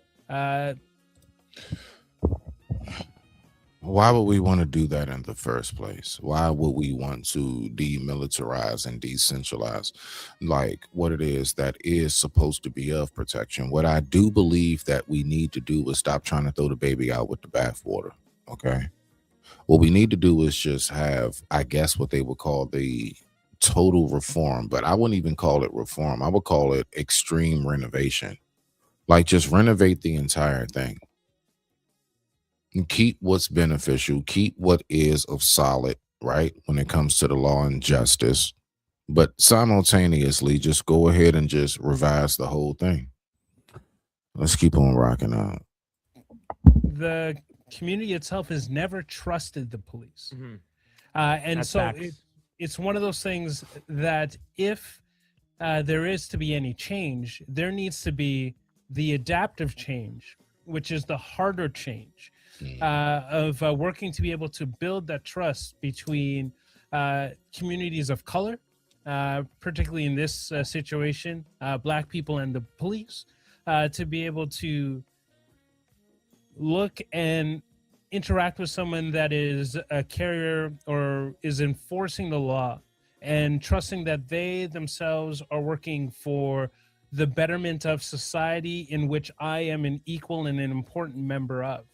why would we want to do that in the first place? Why would we want to demilitarize and decentralize like what it is that is supposed to be of protection? What I do believe that we need to do is stop trying to throw the baby out with the bathwater. Okay. What we need to do is just have, I guess, what they would call the total reform, but I wouldn't even call it reform. I would call it extreme renovation. Like just renovate the entire thing. Keep what's beneficial, keep what is of solid, right, when it comes to the law and justice, but simultaneously just go ahead and just revise the whole thing. Let's keep on rocking out. The community itself has never trusted the police. Mm-hmm. And that's so it's one of those things that if there is to be any change, there needs to be the adaptive change, which is the harder change. Of working to be able to build that trust between communities of color, particularly in this situation, Black people and the police, to be able to look and interact with someone that is a carrier or is enforcing the law and trusting that they themselves are working for the betterment of society in which I am an equal and an important member of.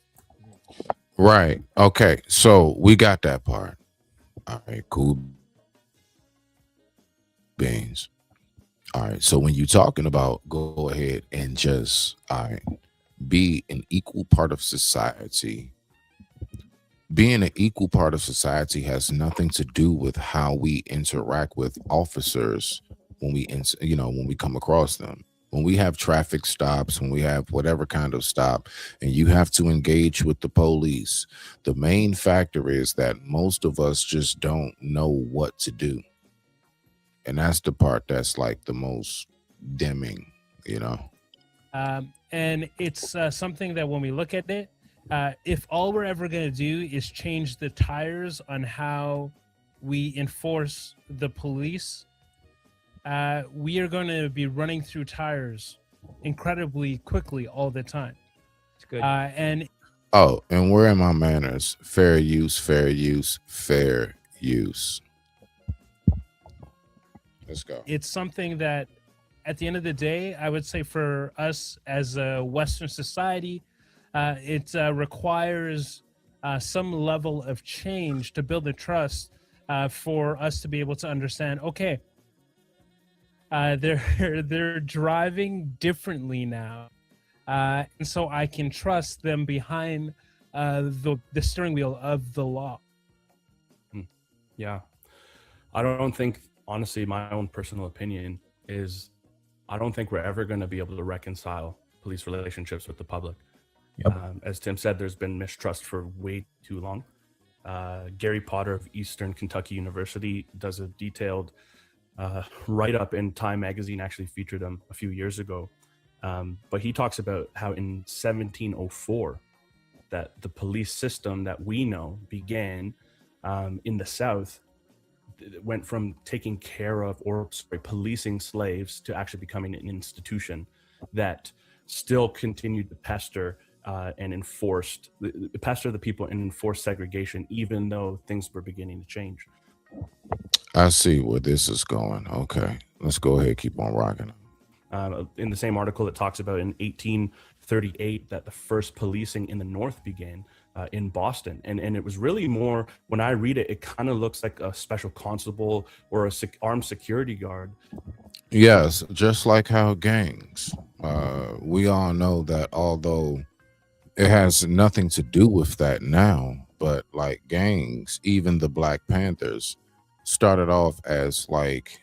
Right. Okay. So we got that part. All right, cool beans. All right, so when you're talking about go ahead and just be an equal part of society, being an equal part of society has nothing to do with how we interact with officers when when we come across them. When we have traffic stops, when we have whatever kind of stop, and you have to engage with the police, the main factor is that most of us just don't know what to do. And that's the part that's like the most dimming, And it's something that when we look at it, if all we're ever going to do is change the tires on how we enforce the police, we are going to be running through tires incredibly quickly all the time. It's good. And where are my manners? Fair use, fair use, fair use. Let's go. It's something that at the end of the day, I would say for us as a Western society, it requires some level of change to build the trust for us to be able to understand, okay, they're driving differently now. And so I can trust them behind the steering wheel of the law. Yeah. I don't think, honestly, my own personal opinion is I don't think we're ever going to be able to reconcile police relationships with the public. Yep. As Tim said, there's been mistrust for way too long. Gary Potter of Eastern Kentucky University does a detailed write-up in Time magazine, actually featured him a few years ago. But he talks about how in 1704 that the police system that we know began in the South. It went from taking care of policing slaves to actually becoming an institution that still continued to pester and pester the people and enforce segregation, even though things were beginning to change. I see where this is going. Okay, let's go ahead, keep on rocking. In the same article, it talks about in 1838 that the first policing in the North began in Boston. And it was really more, when I read it, it kind of looks like a special constable or a armed security guard. Yes, just like how gangs, we all know that although it has nothing to do with that now, but like gangs, even the Black Panthers started off as like,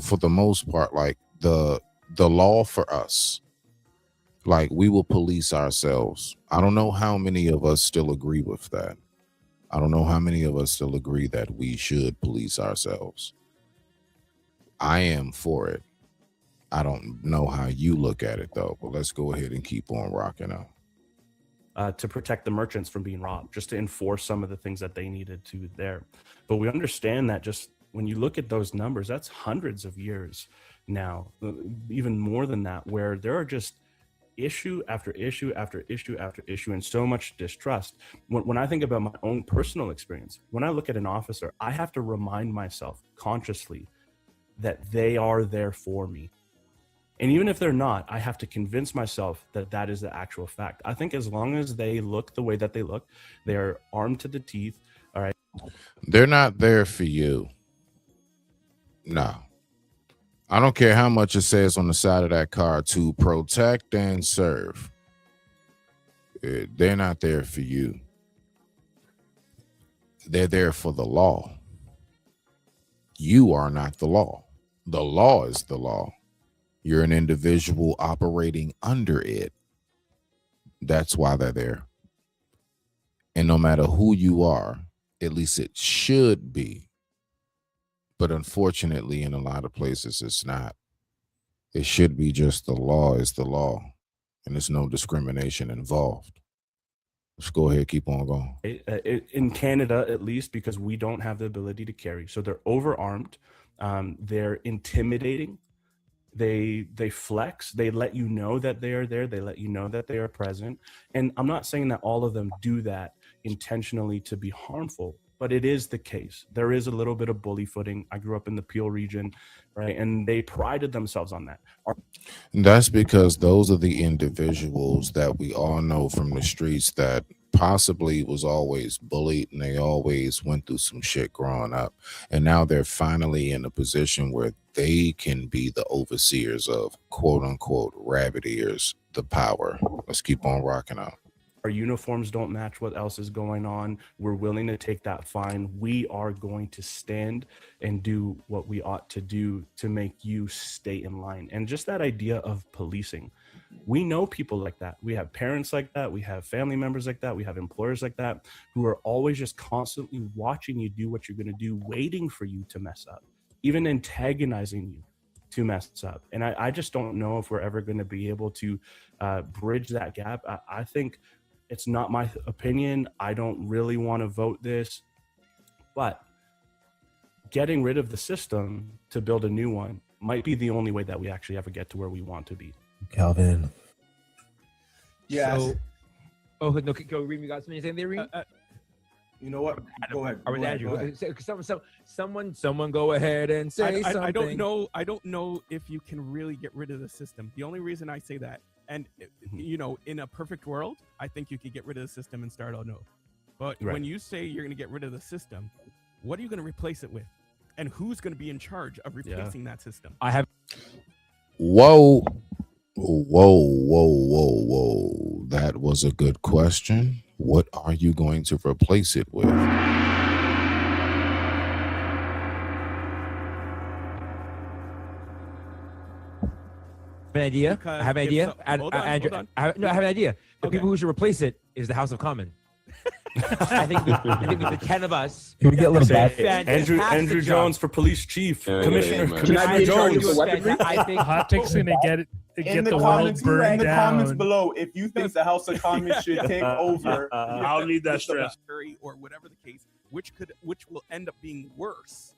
for the most part, like the law for us. Like we will police ourselves. I don't know how many of us still agree with that. I don't know how many of us still agree that we should police ourselves. I am for it. I don't know how you look at it though, but let's go ahead and keep on rocking out. To protect the merchants from being robbed, just to enforce some of the things that they needed to there. But we understand that just when you look at those numbers, that's hundreds of years now, even more than that, where there are just issue after issue after issue after issue and so much distrust. When I think about my own personal experience, when I look at an officer, I have to remind myself consciously that they are there for me. And even if they're not, I have to convince myself that that is the actual fact. I think as long as they look the way that they look, they're armed to the teeth. All right. They're not there for you. No. I don't care how much it says on the side of that car, to protect and serve. They're not there for you. They're there for the law. You are not the law. The law is the law. You're an individual operating under it. That's why they're there. And no matter who you are, at least it should be. But unfortunately, in a lot of places, it's not. It should be just the law is the law, and there's no discrimination involved. Let's go ahead, keep on going. In Canada, at least, because we don't have the ability to carry. So they're overarmed. They're intimidating. They flex. They let you know that they are there. They let you know that they are present. And I'm not saying that all of them do that intentionally to be harmful, but it is the case. There is a little bit of bully footing. I grew up in the Peel region, right? And they prided themselves on that. And that's because those are the individuals that we all know from the streets that possibly was always bullied and they always went through some shit growing up. And now they're finally in a position where they can be the overseers of quote unquote rabbit ears, the power. Let's keep on rocking out. Our uniforms don't match what else is going on. We're willing to take that fine. We are going to stand and do what we ought to do to make you stay in line. And just that idea of policing. We know people like that. We have parents like that. We have family members like that. We have employers like that who are always just constantly watching you do what you're going to do, waiting for you to mess up, even antagonizing you to mess up. And I just don't know if we're ever going to be able to bridge that gap. I think it's not my opinion. I don't really want to vote this, but getting rid of the system to build a new one might be the only way that we actually ever get to where we want to be. Calvin. Yeah. So, oh no, go Reem. You got something to say there, Reem? You know what? Go ahead. Or was Go ahead, Andrew? go ahead. Someone go ahead and say something. I don't know. I don't know if you can really get rid of the system. The only reason I say that, and you know, in a perfect world, I think you could get rid of the system and start all over. But Right. when you say you're going to get rid of the system, what are you going to replace it with? And who's going to be in charge of replacing that system? I have. Whoa. That was a good question. What are you going to replace it with? An idea. Because I have an if idea. so- hold on, Andrew, hold on. I have an idea. The Okay. people who should replace it is the House of Commons. I think the 10 of us. Can we get a little back? Andrew Fantastic job. Jones for police chief. Commissioner Can I be in charge of Jones. the weaponry? I think Hot take's gonna get In the the world comments, burned comments down. below, if you think the House of Commons should take over, I'll need that stress. Or whatever the case, which will end up being worse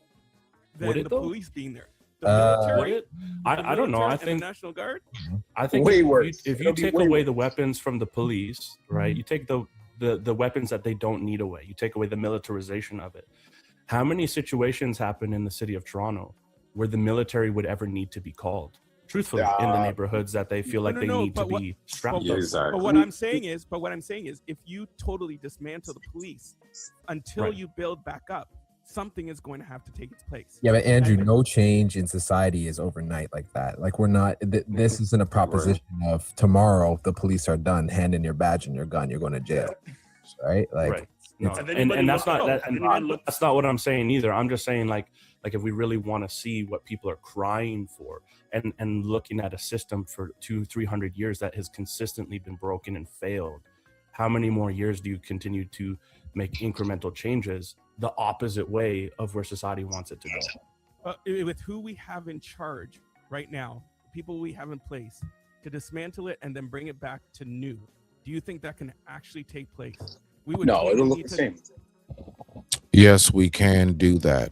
than Would it, the though? police being there. The military, Would it? I don't know. military I and the think National Guard. I think Way if worse. you It'll be take way away worse. the weapons from the police, right? You take the weapons that they don't need away. You take away the militarization of it. How many situations happen in the city of Toronto where the military would ever need to be called? Truthfully, in the neighborhoods that they feel like they need to be strapped up. But what I'm saying is, if you totally dismantle the police until Right. you build back up, something is going to have to take its place. Yeah, but Andrew, no change in society is overnight like that. Like we're not. This isn't a proposition of tomorrow the police are done. Hand in your badge and your gun. You're going to jail, right? Like, Right. No, it's- and that's not that's not what I'm saying either. I'm just saying like if we really want to see what people are crying for and looking at a system for 200-300 years that has consistently been broken and failed, how many more years do you continue to make incremental changes the opposite way of where society wants it to go? With who we have in charge right now, people we have in place to dismantle it and then bring it back to new, do you think that can actually take place? We would No, it'll look need the to- same. Yes, we can do that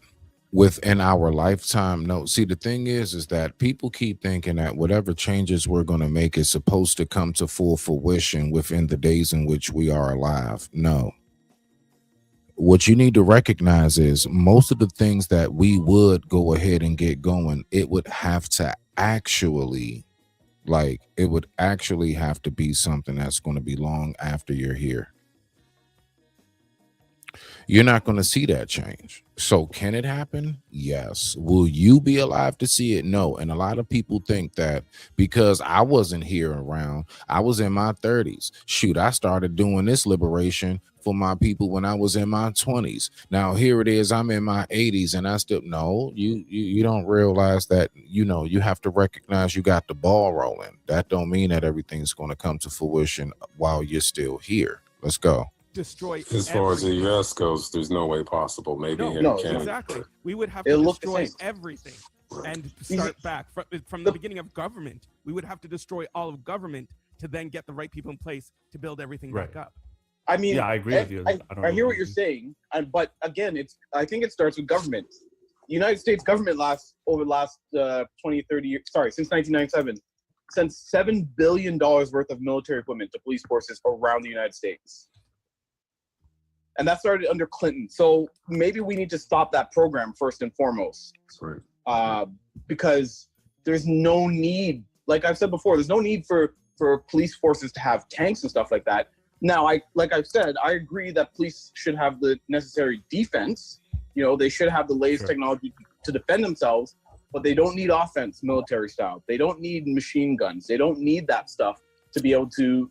within our lifetime. No, see, the thing is that people keep thinking that whatever changes we're going to make is supposed to come to full fruition within the days in which we are alive. No. What you need to recognize is most of the things that we would go ahead and get going, it would have to actually have to be something that's going to be long after you're here. You're not going to see that change. So can it happen? Yes. Will you be alive to see it? No. And a lot of people think that because I wasn't here around, I was in my 30s. Shoot, I started doing this liberation for my people when I was in my 20s. Now here it is, I'm in my 80s and I still you don't realize that, you have to recognize you got the ball rolling. That don't mean that everything's going to come to fruition while you're still here. Let's go. Destroy As far as the everything. U.S. goes, there's no way possible. Maybe here no, in Canada. Exactly. We would have It'll to look the destroy same. everything and start back from the beginning of government. We would have to destroy all of government to then get the right people in place to build everything back Right. up. I mean, Yeah, I agree with you. I hear what you're saying, but again, I think it starts with government. The United States government over the last 20, 30 years, since 1997, sent $7 billion worth of military equipment to police forces around the United States. And that started under Clinton. So maybe we need to stop that program first and foremost. That's right. Because there's no need, like I've said before, there's no need for police forces to have tanks and stuff like that. Now, like I've said, I agree that police should have the necessary defense. You know, they should have the latest technology to defend themselves, but they don't need offense, military style. They don't need machine guns. They don't need that stuff to be able to,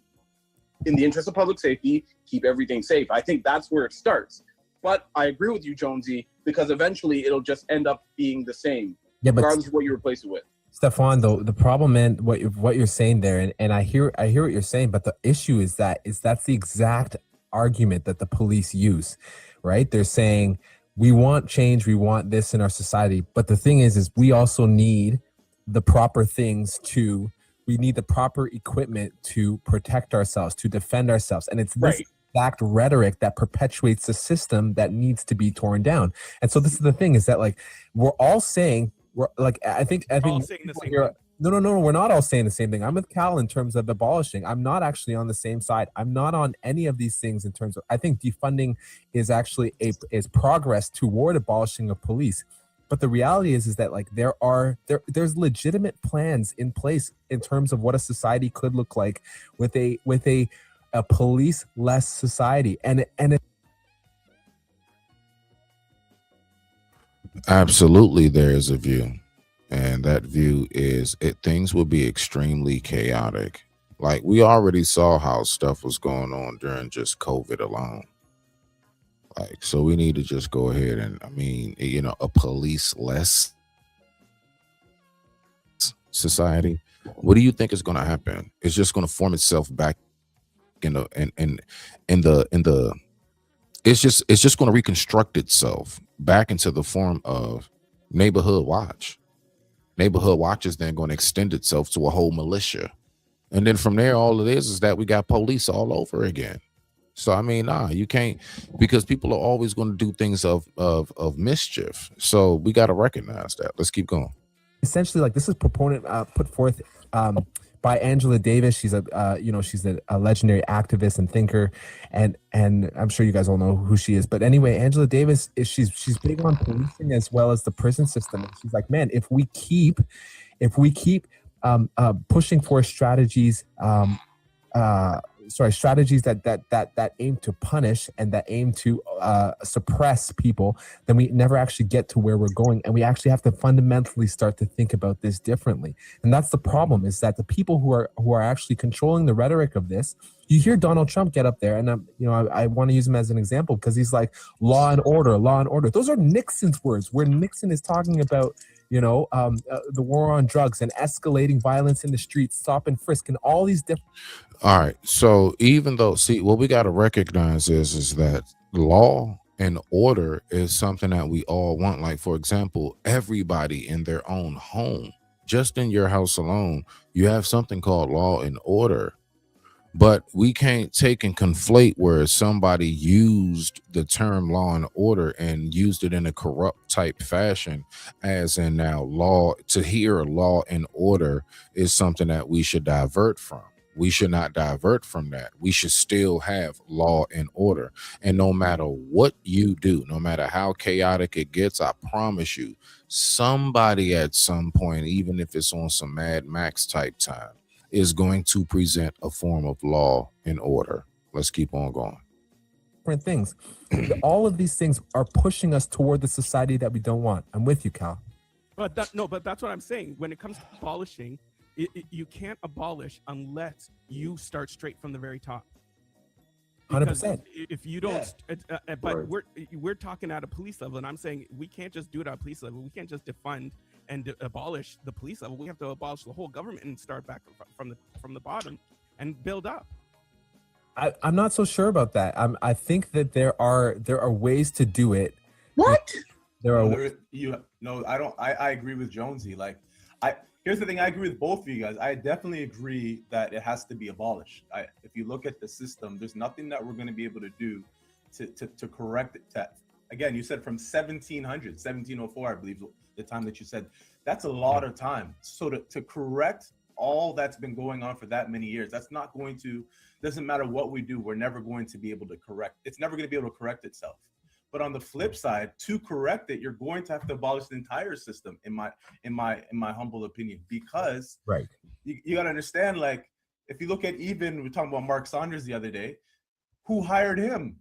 in the interest of public safety, keep everything safe. I think that's where it starts. But I agree with you, Jonesy, because eventually it'll just end up being the same, regardless of what you replace it with. Stefan, though, the problem and what you're saying there, and I hear what you're saying, but the issue is that's the exact argument that the police use, right? They're saying we want change, we want this in our society, but the thing is we also need the proper things we need the proper equipment to protect ourselves, to defend ourselves, and it's this exact rhetoric that perpetuates the system that needs to be torn down. And so this is the thing, is that like we're all saying. I think all saying the same thing. No, we're not all saying the same thing. I'm with Cal in terms of abolishing. I'm not actually on the same side. I'm not on any of these things in terms of, I think defunding is actually is progress toward abolishing of police. But the reality is that like there's legitimate plans in place in terms of what a society could look like with a police-less society. And Absolutely, there is a view, and that view is things will be extremely chaotic. Like we already saw how stuff was going on during just COVID alone. Like, so we need to just go ahead and, I mean, you know, a police-less society. What do you think is going to happen? It's just going to form itself back in the it's just going to reconstruct itself back into the form of neighborhood watch. Neighborhood watch is then going to extend itself to a whole militia. And then from there, all it is that we got police all over again. So, I mean, you can't, because people are always going to do things of mischief. So we got to recognize that. Let's keep going. Essentially, like this is put forth by Angela Davis. She's she's a legendary activist and thinker, and I'm sure you guys all know who she is. But anyway, Angela Davis she's big on policing as well as the prison system. And she's like, man, if we keep pushing for strategies, strategies that aim to punish and that aim to suppress people, then we never actually get to where we're going. And we actually have to fundamentally start to think about this differently. And that's the problem, is that the people who are actually controlling the rhetoric of this, you hear Donald Trump get up there, and I want to use him as an example because he's like law and order. Those are Nixon's words, where Nixon is talking about the war on drugs and escalating violence in the streets, stop and frisk, and all these different. All right. So even though, what we got to recognize is that law and order is something that we all want. Like, for example, everybody in their own home, just in your house alone, you have something called law and order. But we can't take and conflate where somebody used the term law and order and used it in a corrupt type fashion, as in now law and order is something that we should divert from. We should not divert from that. We should still have law and order. And no matter what you do, no matter how chaotic it gets, I promise you, somebody at some point, even if it's on some Mad Max type time, is going to present a form of law and order. Let's keep on going. Different things. All of these things are pushing us toward the society that we don't want. I'm with you, Cal. But that's what I'm saying. When it comes to abolishing, you can't abolish unless you start straight from the very top. 100%. If you don't, but we're talking at a police level, and I'm saying we can't just do it at a police level. We can't just defund and abolish the police level. We have to abolish the whole government and start back from the bottom and build up. I'm not so sure about that. I think that there are ways to do it. What? I agree with Jonesy. Here's the thing. I agree with both of you guys. I definitely agree that it has to be abolished. If you look at the system, there's nothing that we're going to be able to do to correct it. Again, you said from 1704, I believe, the time that you said. That's a lot of time. So to correct all that's been going on for that many years, that's not going to, doesn't matter what we do, we're never going to be able to correct. It's never going to be able to correct itself. But on the flip side, to correct it, you're going to have to abolish the entire system, in my humble opinion, because right, you got to understand, like, if you look at, even we're talking about Mark Saunders the other day, Who hired him?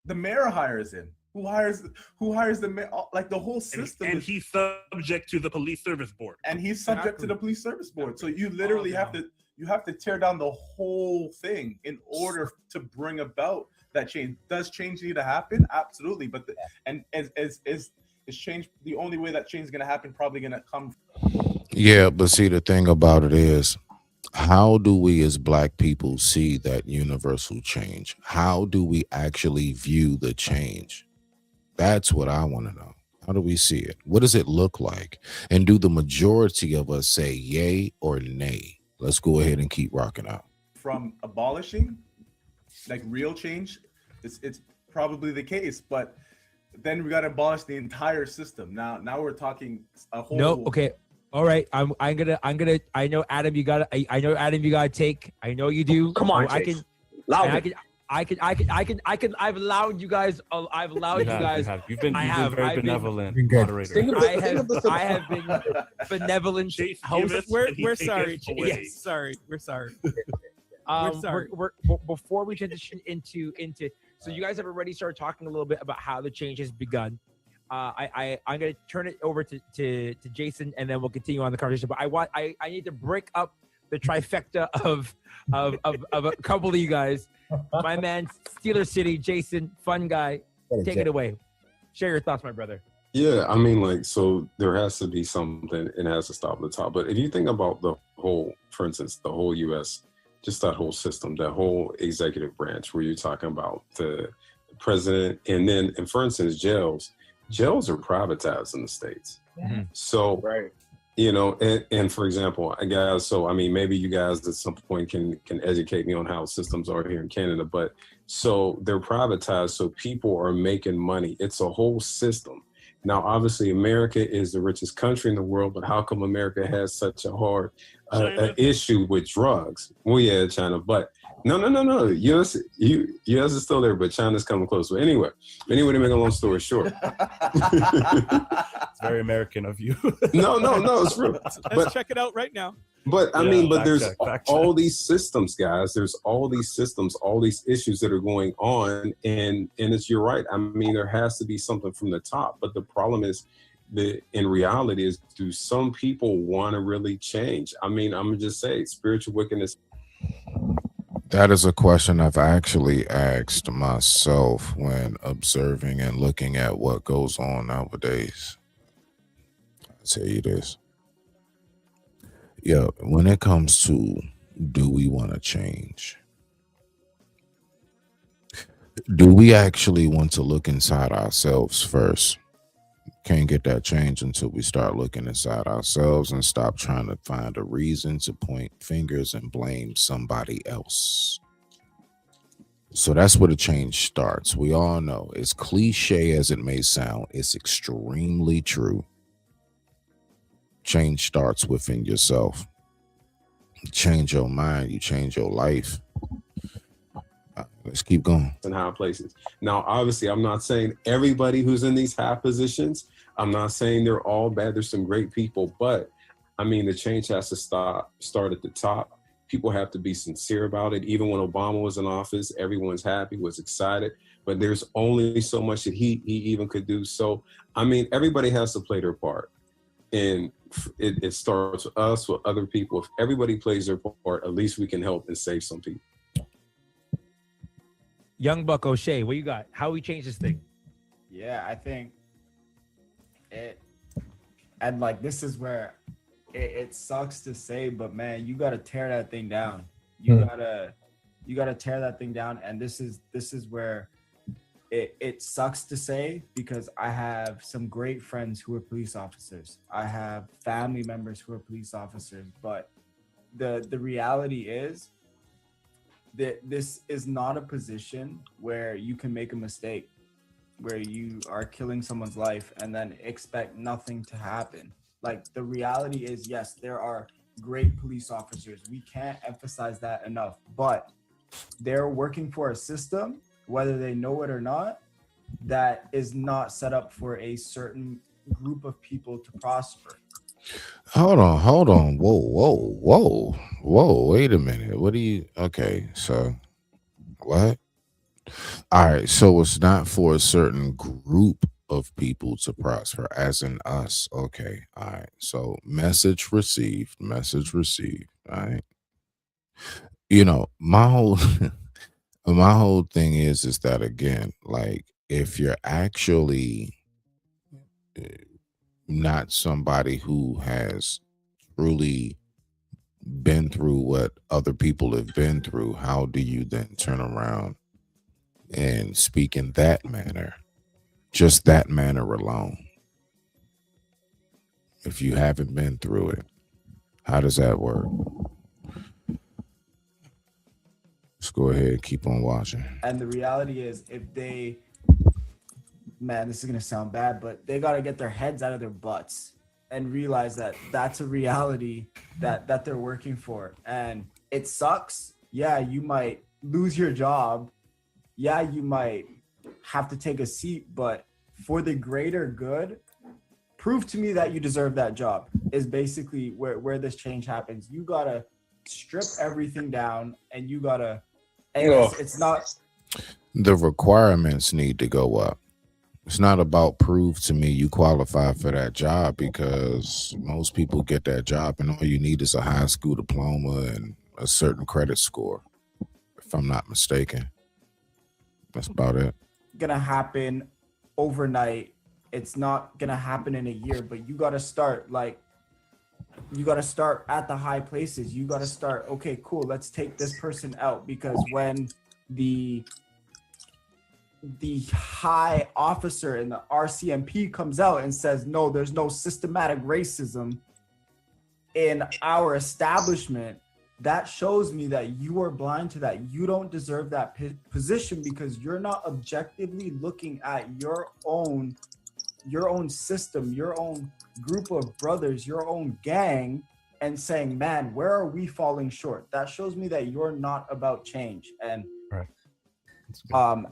The mayor hires him. Who hires the mayor? Like the whole system. And he's subject to the police service board. And he's subject to the police service board. So you literally have to tear down the whole thing in order to bring about that change. Does change need to happen? Absolutely. But is change the only way that change is going to happen? Probably going to come. Yeah, but see, the thing about it is, how do we as Black people see that universal change? How do we actually view the change? That's what I want to know. How do we see it? What does it look like? And do the majority of us say yay or nay? Let's go ahead and keep rocking out. From abolishing, like real change, it's probably the case, but then we got to abolish the entire system. Now we're talking a whole. No, okay. All right, I'm gonna. I know, Adam. You got. I know, Adam. You got to take. I know you do. Come on, I can. I've allowed you guys. I've allowed you guys. You've been very benevolent, moderator. I have been benevolent. Host. We're sorry. Yes, sorry. We're sorry. We're sorry. Before we transition into, so you guys have already started talking a little bit about how the change has begun. I'm going to turn it over to Jason, and then we'll continue on the conversation. But I need to break up the trifecta of a couple of you guys. My man, Steeler City, Jason, fun guy. Take it away. Share your thoughts, my brother. Yeah, I mean, like, so there has to be something. It has to stop at the top. But if you think about the whole, for instance, the whole U.S., just that whole system, that whole executive branch, where you're talking about the president, and for instance, jails are privatized in the States. Mm-hmm. So, right. And for example, I guess, so, I mean, maybe you guys at some point can educate me on how systems are here in Canada, but so they're privatized. So people are making money. It's a whole system. Now, obviously, America is the richest country in the world, but how come America has such a hard issue with drugs? Well, yeah, China, but no. US is still there, but China's coming close. But anyway, to make a long story short. It's very American of you. No, it's true. Let's check it out right now. But I mean, but there's all these systems, guys. There's all these systems, all these issues that are going on, and you're right. I mean, there has to be something from the top. But the problem is, in reality, is do some people want to really change? I mean, I'm gonna just say, spiritual wickedness. That is a question I've actually asked myself when observing and looking at what goes on nowadays. I'll tell you this. Yeah, when it comes to, do we want to change? Do we actually want to look inside ourselves first? Can't get that change until we start looking inside ourselves and stop trying to find a reason to point fingers and blame somebody else. So that's where the change starts. We all know, as cliche as it may sound, it's extremely true. Change starts within yourself. You change your mind, you change your life. Let's keep going. In high places. Now, obviously, I'm not saying everybody who's in these high positions, I'm not saying they're all bad. There's some great people, but I mean, the change has to start at the top. People have to be sincere about it. Even when Obama was in office, everyone's happy, was excited, but there's only so much that he even could do. So, I mean, everybody has to play their part. And it starts with us, with other people. If everybody plays their part, at least we can help and save some people. Young Buck O'Shea, what you got? How we change this thing? Yeah, I think and like, this is where it sucks to say, but man, you got to tear that thing down. You gotta tear that thing down. And this is where it sucks to say, because I have some great friends who are police officers. I have family members who are police officers, but the reality is that this is not a position where you can make a mistake, where you are killing someone's life and then expect nothing to happen. Like, the reality is, yes, there are great police officers. We can't emphasize that enough, but they're working for a system, whether they know it or not, that is not set up for a certain group of people to prosper. Hold on. Whoa. Wait a minute. Okay, so what? All right, so it's not for a certain group of people to prosper, as in us. Okay, all right. So message received, message received. All right. My whole my whole thing is that again, like if you're actually not somebody who has truly been through what other people have been through, how do you then turn around and speak in that manner? Just that manner alone. If you haven't been through it, how does that work? Let's go ahead, keep on watching. And the reality is, if they, man, this is gonna sound bad, but they gotta get their heads out of their butts and realize that that's a reality that they're working for. And it sucks. Yeah, you might lose your job. Yeah, you might have to take a seat, but for the greater good, prove to me that you deserve that job is basically where this change happens. You gotta strip everything down, and you gotta, and it's not, The requirements need to go up. It's not about prove to me you qualify for that job, because most people get that job and all you need is a high school diploma and a certain credit score, if I'm not mistaken. That's about it. gonna happen overnight. It's not gonna happen in a year, but you gotta start at the high places. You gotta start, okay, cool, let's take this person out, because when the high officer in the RCMP comes out and says, no, there's no systematic racism in our establishment, that shows me that you are blind to that. You don't deserve that position, because you're not objectively looking at your own system, your own group of brothers, your own gang, and saying, man, where are we falling short? That shows me that you're not about change. And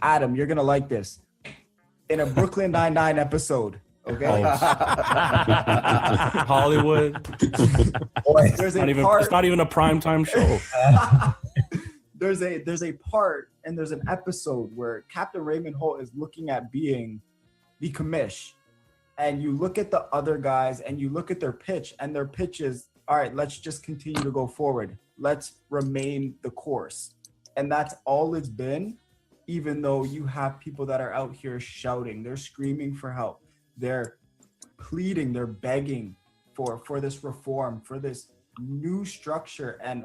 Adam, you're gonna like this. In a Brooklyn Nine-Nine episode, okay? Hollywood. There's It's not even a primetime show. there's a part, and there's an episode where Captain Raymond Holt is looking at being the commish, and you look at the other guys and you look at their pitch, and their pitch is, all right, let's just continue to go forward. Let's remain the course. And that's all it's been, even though you have people that are out here shouting, they're screaming for help. They're pleading, they're begging for this reform, for this new structure, and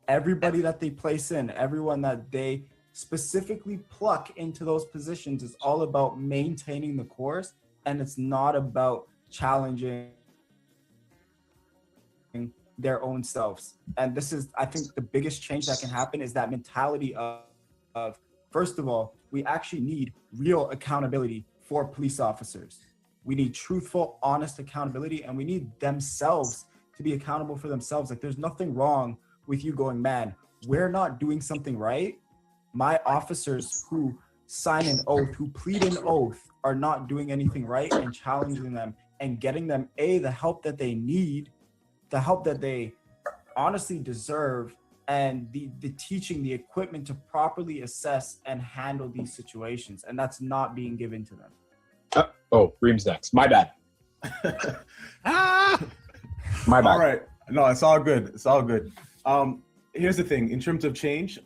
everybody that they place in, everyone that they specifically pluck into those positions is all about maintaining the course, and it's not about challenging their own selves. And this is, I think, the biggest change that can happen is that mentality of first of all, we actually need real accountability for police officers. We need truthful, honest accountability, and we need themselves to be accountable for themselves. Like, there's nothing wrong with you going, man, we're not doing something right. My officers who sign an oath, who plead an oath, are not doing anything right, and challenging them and getting them the help that they need, the help that they honestly deserve, and the teaching, the equipment to properly assess and handle these situations. And that's not being given to them. Reem's next. My bad. My bad. All right. No, it's all good. It's all good. Here's the thing. In terms of change,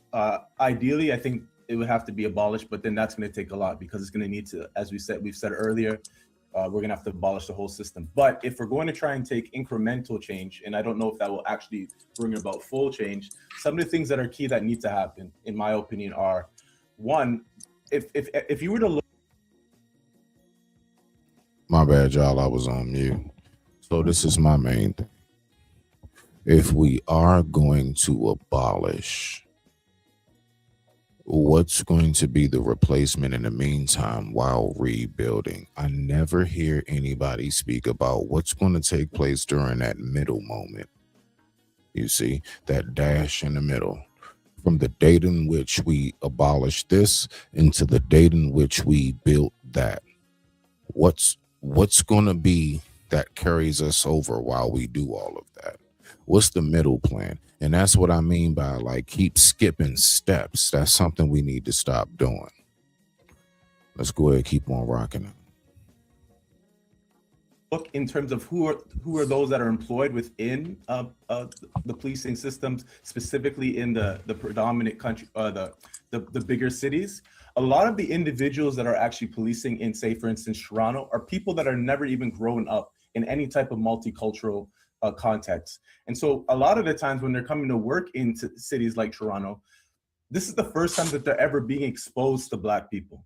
ideally, I think it would have to be abolished, but then that's going to take a lot, because it's going to need to, as we've said earlier, we're going to have to abolish the whole system. But if we're going to try and take incremental change, and I don't know if that will actually bring about full change, some of the things that are key that need to happen, in my opinion, are, one, if you were to look. My bad, y'all. I was on mute. So this is my main thing. If we are going to abolish, what's going to be the replacement in the meantime while rebuilding? I never hear anybody speak about what's going to take place during that middle moment. You see, that dash in the middle, from the date in which we abolished this into the date in which we built that. What's going to be that carries us over while we do all of that? What's the middle plan? And that's what I mean by, like, keep skipping steps. That's something we need to stop doing. Let's go ahead and keep on rocking it. Look in terms of who are those that are employed within the policing systems, specifically in the predominant country, the bigger cities. A lot of the individuals that are actually policing in, say, for instance, Toronto, are people that are never even grown up in any type of multicultural context. And so a lot of the times when they're coming to work into cities like Toronto, this is the first time that they're ever being exposed to Black people.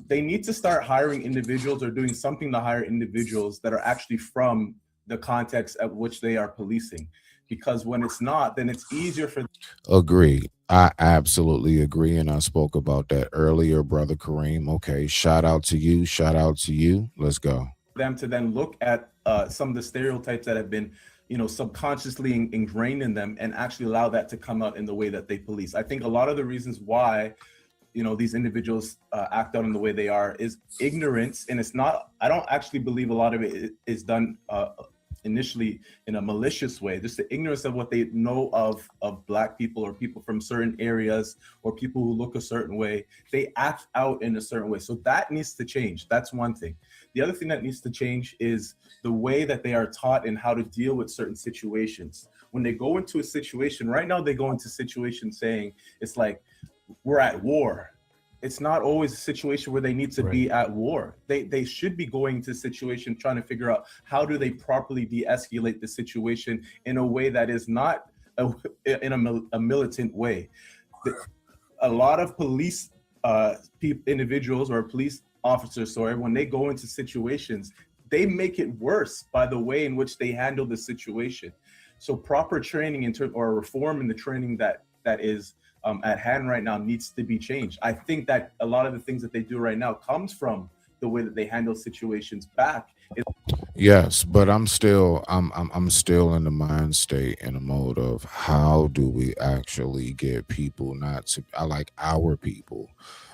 They need to start hiring individuals or doing something to hire individuals that are actually from the context at which they are policing. Because when it's not, then it's easier for Agreed. I absolutely agree. And I spoke about that earlier, Brother Kareem. Okay, shout out to you. Shout out to you. Let's go. them to then look at some of the stereotypes that have been, subconsciously ingrained in them and actually allow that to come out in the way that they police. I think a lot of the reasons why these individuals act out in the way they are is ignorance. And it's not, I don't actually believe a lot of it is done initially in a malicious way. Just the ignorance of what they know of Black people or people from certain areas or people who look a certain way. They act out in a certain way. So that needs to change. That's one thing. The other thing that needs to change is the way that they are taught and how to deal with certain situations. When they go into a situation, right now they go into situations saying it's like, we're at war. It's not always a situation where they need to be at war. They should be going to a situation trying to figure out how do they properly de-escalate the situation in a way that is not in a militant way. A lot of police individuals or police officers, when they go into situations, they make it worse by the way in which they handle the situation. So proper training or reform in the training that is at hand right now needs to be changed. I think that a lot of the things that they do right now comes from the way that they handle situations back. Yes, but I'm still in the mind state in a mode of how do we actually get people not to, I like our people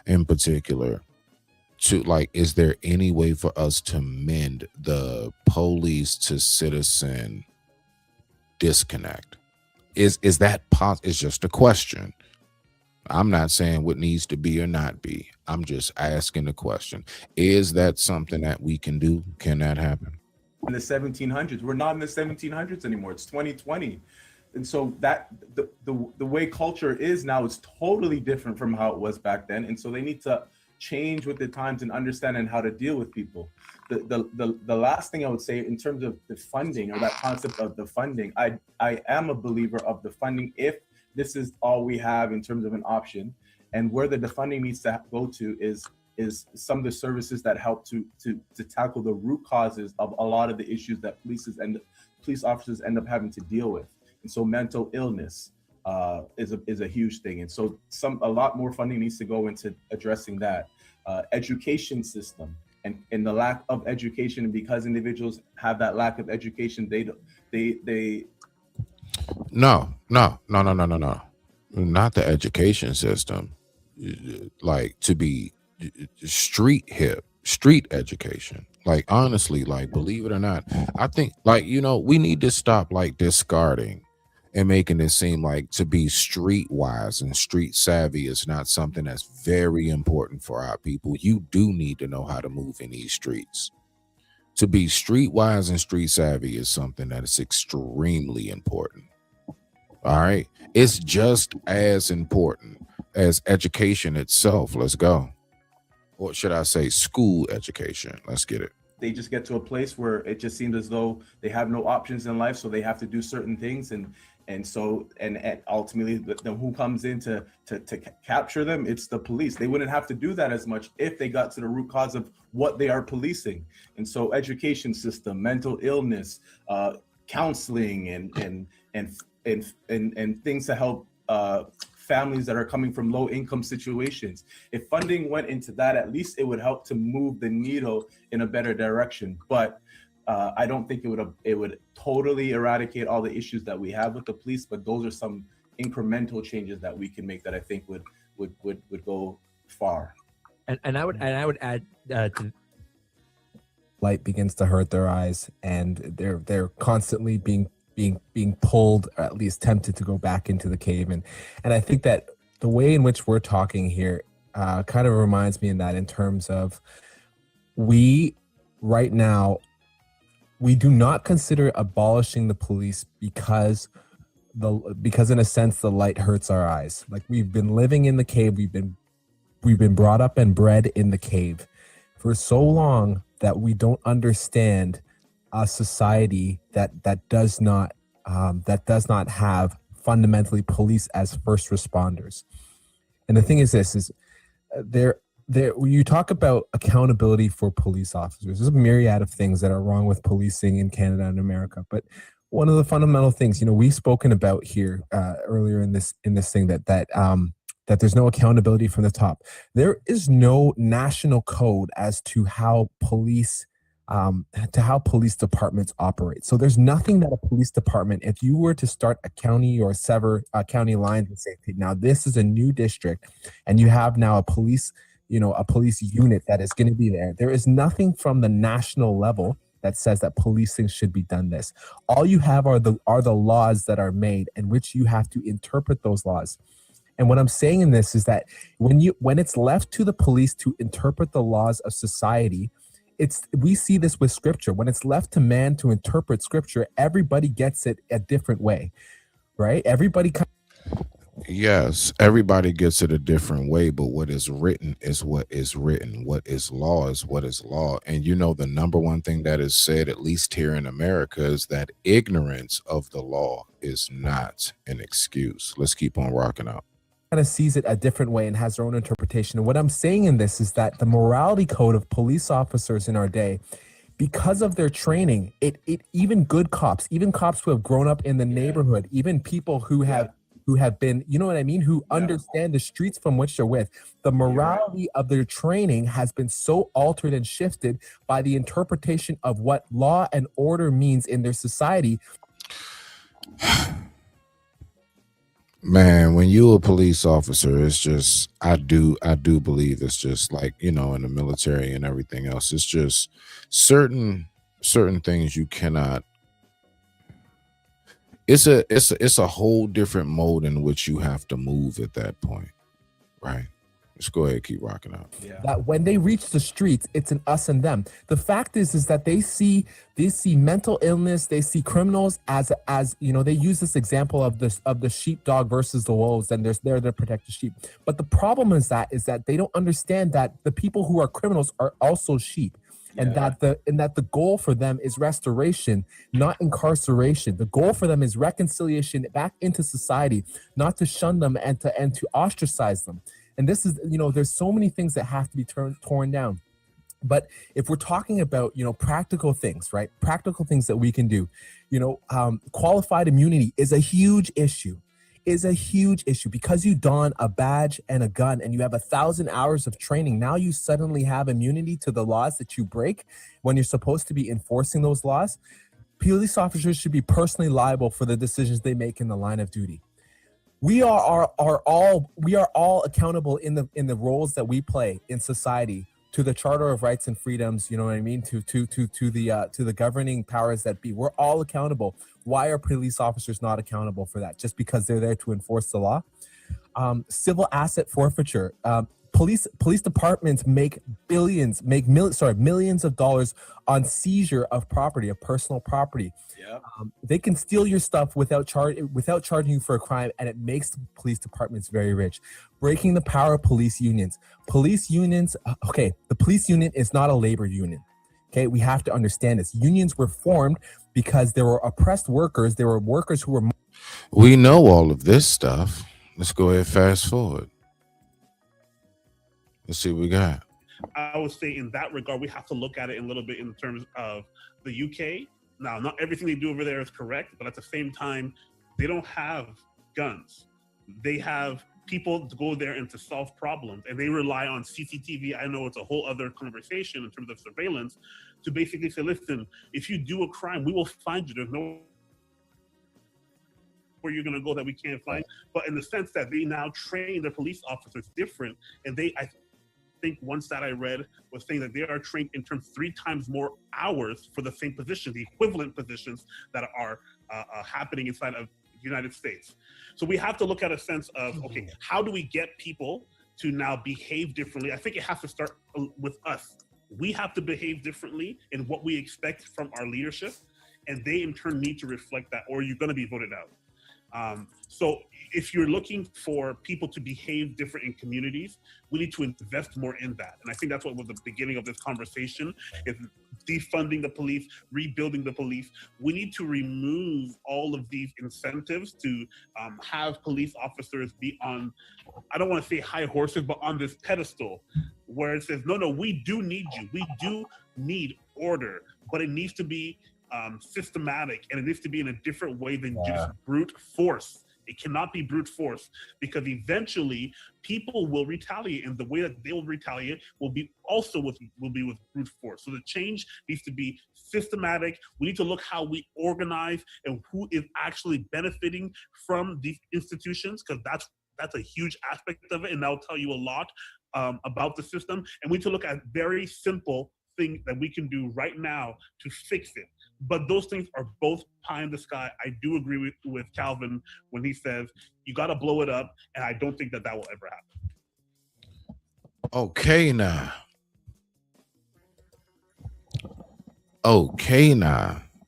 in particular, to like, is there any way for us to mend the police to citizen disconnect? Is that possible? It's just a question. I'm not saying what needs to be or not be. I'm just asking the question. Is that something that we can do? Can that happen? In the 1700s, we're not in the 1700s anymore. It's 2020. And so that the way culture is now is totally different from how it was back then. And so they need to change with the times and understanding how to deal with people. The last thing I would say in terms of the funding or that concept of the funding, I am a believer of the funding if this is all we have in terms of an option, and where the funding needs to go to is some of the services that help to tackle the root causes of a lot of the issues that police officers end up having to deal with. And so mental illness is a huge thing. And so a lot more funding needs to go into addressing that. Education system and the lack of education, and because individuals have that lack of education, they No, not the education system. Like, to be street education. Like, honestly, like, believe it or not, I think, like, we need to stop like discarding and making it seem like to be streetwise and street savvy is not something that's very important for our people. You do need to know how to move in these streets. To be streetwise and street savvy is something that is extremely important. All right. It's just as important as education itself. Let's go. Or should I say school education? Let's get it. They just get to a place where it just seems as though they have no options in life. So they have to do certain things. And so ultimately, who comes in to capture them? It's the police. They wouldn't have to do that as much if they got to the root cause of what they are policing. And so education system, mental illness, counseling, and things to help families that are coming from low income situations. If funding went into that, at least it would help to move the needle in a better direction. But I don't think it would totally eradicate all the issues that we have with the police, but those are some incremental changes that we can make that I think would go far. And I would add to light begins to hurt their eyes, and they're constantly being pulled, or at least tempted to go back into the cave. And I think that the way in which we're talking here kind of reminds me in that, in terms of, we right now, we do not consider abolishing the police because in a sense the light hurts our eyes. Like, we've been living in the cave, we've been brought up and bred in the cave for so long that we don't understand a society that does not have fundamentally police as first responders. And the thing is this, is there when you talk about accountability for police officers, there's a myriad of things that are wrong with policing in Canada and America. But one of the fundamental things, we've spoken about here earlier in this thing, that there's no accountability from the top. There is no national code as to how police departments operate. So there's nothing that a police department, if you were to start a county or sever county lines and say, now this is a new district and you have now a police unit that is going to be there. There is nothing from the national level that says that policing should be done this. All you have are the laws that are made, in which you have to interpret those laws. And what I'm saying in this is that when it's left to the police to interpret the laws of society, we see this with scripture. When it's left to man to interpret scripture, everybody gets it a different way, right? Yes, everybody gets it a different way, but what is written is what is written. What is law is what is law. And the number one thing that is said, at least here in America, is that ignorance of the law is not an excuse. Let's keep on rocking out. Kind of sees it a different way and has their own interpretation. And what I'm saying in this is that the morality code of police officers in our day, because of their training, even good cops, even cops who have grown up in the neighborhood, even people who have been, who understand the streets from which they're with, the morality of their training has been so altered and shifted by the interpretation of what law and order means in their society. Man, when you're a police officer, it's just, I do believe it's just like, in the military and everything else. It's just certain things you cannot. It's a whole different mode in which you have to move at that point, right? Let's go ahead, keep rocking out. Yeah. That when they reach the streets, it's an us and them. The fact is that they see mental illness, they see criminals as they use this example of the sheepdog versus the wolves, and they're there to protect the sheep. But the problem is that they don't understand that the people who are criminals are also sheep. And that the goal for them is restoration, not incarceration. The goal for them is reconciliation back into society, not to shun them and to ostracize them. And this is, there's so many things that have to be torn down. But if we're talking about, practical things, right? Practical things that we can do, qualified immunity is a huge issue. Because you don a badge and a gun and you have 1,000 hours of training. Now you suddenly have immunity to the laws that you break when you're supposed to be enforcing those laws. Police officers should be personally liable for the decisions they make in the line of duty. We are all accountable in the roles that we play in society to the Charter of Rights and Freedoms. You know what I mean? To the governing powers that be. We're all accountable. Why are police officers not accountable for that? Just because they're there to enforce the law? Civil asset forfeiture. Police departments make millions of dollars on seizure of property, of personal property. Yep. They can steal your stuff without charging you for a crime, and it makes the police departments very rich. Breaking the power of police unions. Police unions, the police union is not a labor union. Okay, we have to understand this. Unions were formed because there were oppressed workers. There were workers who were. We know all of this stuff. Let's go ahead, fast forward. Let's see what we got. I would say in that regard, we have to look at it a little bit in terms of the UK. Now, not everything they do over there is correct, but at the same time, they don't have guns. They have people to go there and to solve problems, and they rely on CCTV. I know it's a whole other conversation in terms of surveillance to basically say, listen, if you do a crime, we will find you. There's no where you're going to go that we can't find. But in the sense that they now train their police officers different, and I think one stat I read was saying that they are trained in terms 3 times more hours for the same positions, the equivalent positions that are happening inside of the United States. So we have to look at a sense of, okay, how do we get people to now behave differently. I think it has to start with us. We have to behave differently in what we expect from our leadership, and they in turn need to reflect that, or you're going to be voted out. So if you're looking for people to behave different in communities, we need to invest more in that. And I think that's what was the beginning of this conversation, is defunding the police, rebuilding the police. We need to remove all of these incentives to have police officers be on, I don't want to say high horses, but on this pedestal where it says, no, we do need you. We do need order, but it needs to be systematic, and it needs to be in a different way than just brute force. It cannot be brute force, because eventually people will retaliate, and the way that they will retaliate will be with brute force. So the change needs to be systematic. We need to look how we organize and who is actually benefiting from these institutions, because that's a huge aspect of it, and that'll tell you a lot about the system. And we need to look at very simple things that we can do right now to fix it. But those things are both pie in the sky. I do agree with Calvin when he says you got to blow it up, and I don't think that will ever happen. Okay now.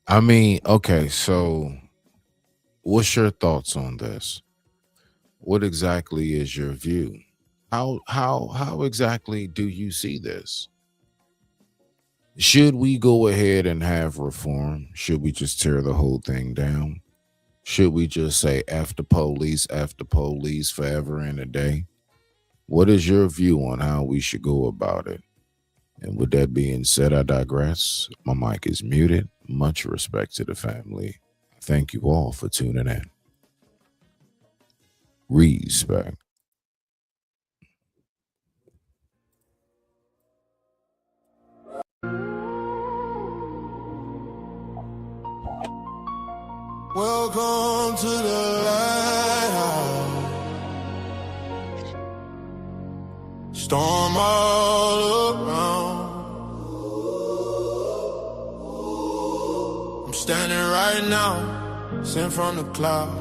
I mean, okay, so what's your thoughts on this? What exactly is your view? How exactly do you see this? Should we go ahead and have reform? Should we just tear the whole thing down? Should we just say F the police forever and a day? What is your view on how we should go about it? And with that being said, I digress. My mic is muted. Much respect to the family. Thank you all for tuning in. Respect. Welcome to the lighthouse. Storm all around. I'm standing right now, sent from the cloud.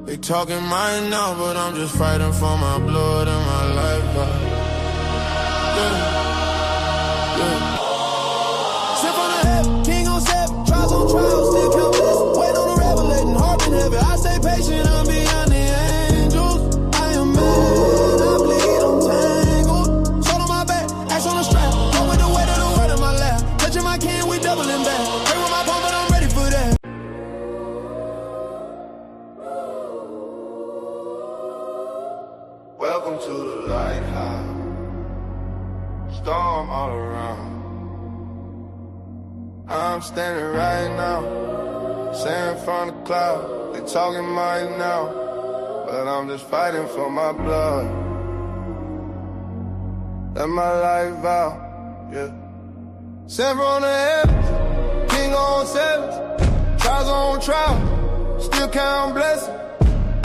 They talking mine now, but I'm just fighting for my blood and my life. Yeah. Sent from the heaven, king on seven, trials on trials, still count blessings. Wait on the revelating, heart been heavy. I stay patient, I'm beyond the angels. I am mad, I bleed, I'm tangled. Sword on my back, axe on the strap. Go with the weight of the word in my lap. Touching my kin, we doubling back. Pray with my palm, but I'm ready for that. Welcome to the lighthouse. Storm all around. I'm standing right now, sand from the cloud. They talking mine now, but I'm just fighting for my blood and my life out. Yeah. Sent from the heavens, king on sevens, trials on trials, still count blessings.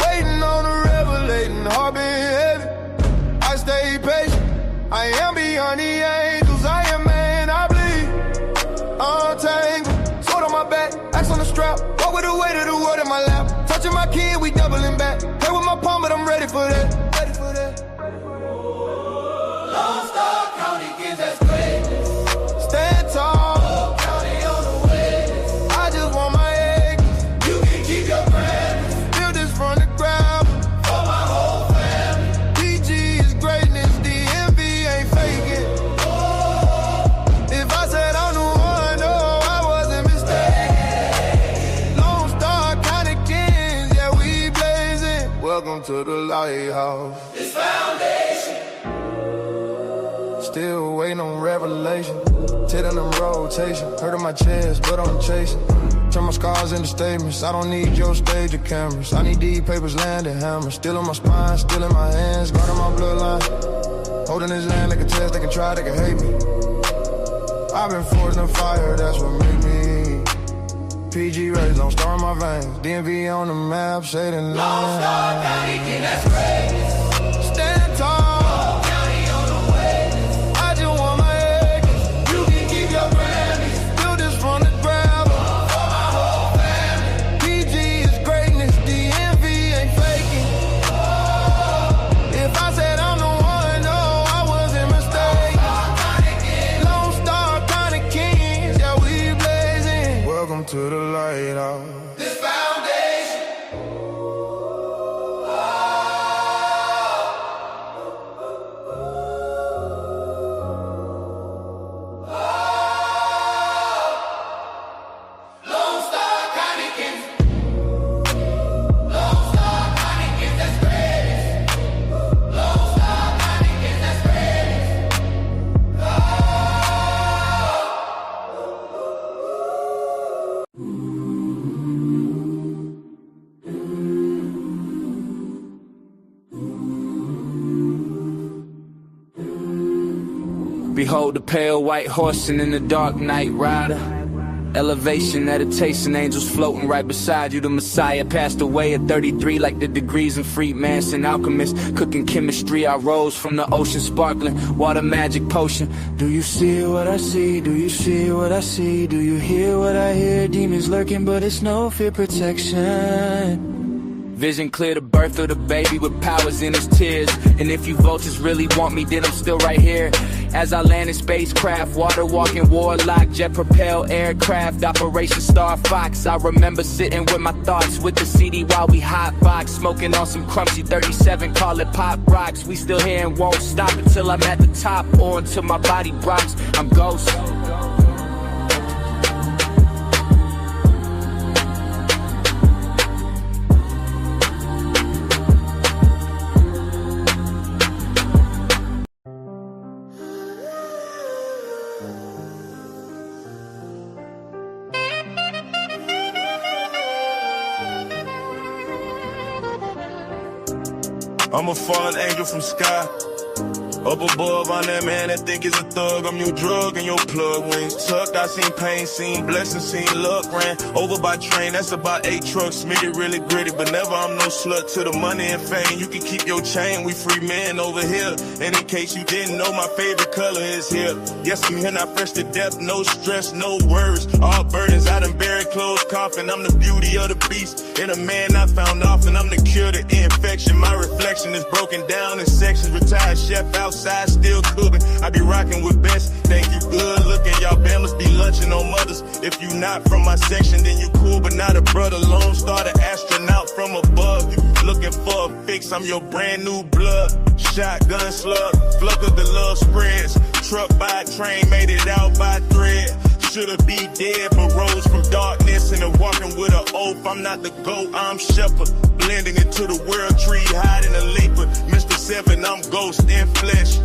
Waiting on the revelating, heart been heavy. I stay patient, I am beyond the angels. I am man, I bleed, untangled. Sword on my back, axe on the strap. Walk with the weight of the world in my lap. Touching my kin, we doubling back. Play with my palm, but I'm ready for that. Ready for that. Lone Star County kids, that's greatness. Stand tall, county on the witness. I just want my acres. You can keep your grandness. Build this from the ground for my whole family. PG is greatness, the envy ain't faking. If I said I'm the one, no, I wasn't mistaken. Lone Star County kings, yeah, we blazing. Welcome to the lighthouse. This foundation. Still waiting on revelation. Tit in them rotation. Hurt on my chest, but I'm chasing. Turn my scars into statements. I don't need your stage or cameras. I need these papers, landed hammers. Still in my spine, still in my hands. Guarding my bloodline. Holding this land, they can test, they can try, they can hate me. I've been forged in fire, that's what made me. PG rays, Lone Star in my veins. DMV on the map, shading lines. Lone Star County king, that's greatness. Stand tall. to the lighthouse. This foundation. Lone Star Connikins. Lone Star Connikins, that's greatest. Lone Star Connikins, that's greatest. Behold the pale white horsing in the dark night rider. Elevation, meditation, angels floating right beside you. The Messiah passed away at 33 like the degrees in Freemason alchemist. Cooking chemistry, I rose from the ocean sparkling. Water magic potion. Do you see what I see? Do you see what I see? Do you hear what I hear? Demons lurking but it's no fear protection. Vision clear, the birth of the baby with powers in his tears. And if you vultures really want me, then I'm still right here. As I land in spacecraft, water walking warlock, jet propelled aircraft, Operation Star Fox. I remember sitting with my thoughts with the CD while we hotbox, smoking on some crunchy 37, call it pop rocks. We still here and won't stop until I'm at the top or until my body rocks. I'm ghost. I'm a fallen angel from sky. Up above, I'm that man that think is a thug. I'm your drug and your plug. Wings tucked, I seen pain, seen blessings, seen luck. Ran over by train, that's about 8 trucks. Smitty really gritty, but never I'm no slut to the money and fame. You can keep your chain, we free men over here. And in case you didn't know, my favorite color is here. Yes, I'm here, not fresh to death, no stress, no worries. All burdens, I done buried closed coffin. I'm the beauty of the beast, and a man I found often. I'm the cure to infection. My reflection is broken down in sections. Retired chef outside, still cooking. I be rocking with best. Thank you, good looking. Y'all Bammers be lunching on mothers. If you not from my section, then you cool, but not a brother. Lone Star, the astronaut from above. You looking for a fix? I'm your brand new blood. Shotgun slug, flood of the love spreads. Truck by train, made it out by thread. Should've be dead, but rose from darkness and walking with an oath. I'm not the goat, I'm shepherd. Blending into the world tree, hiding a leaper. Mr. 7, I'm ghost in flesh.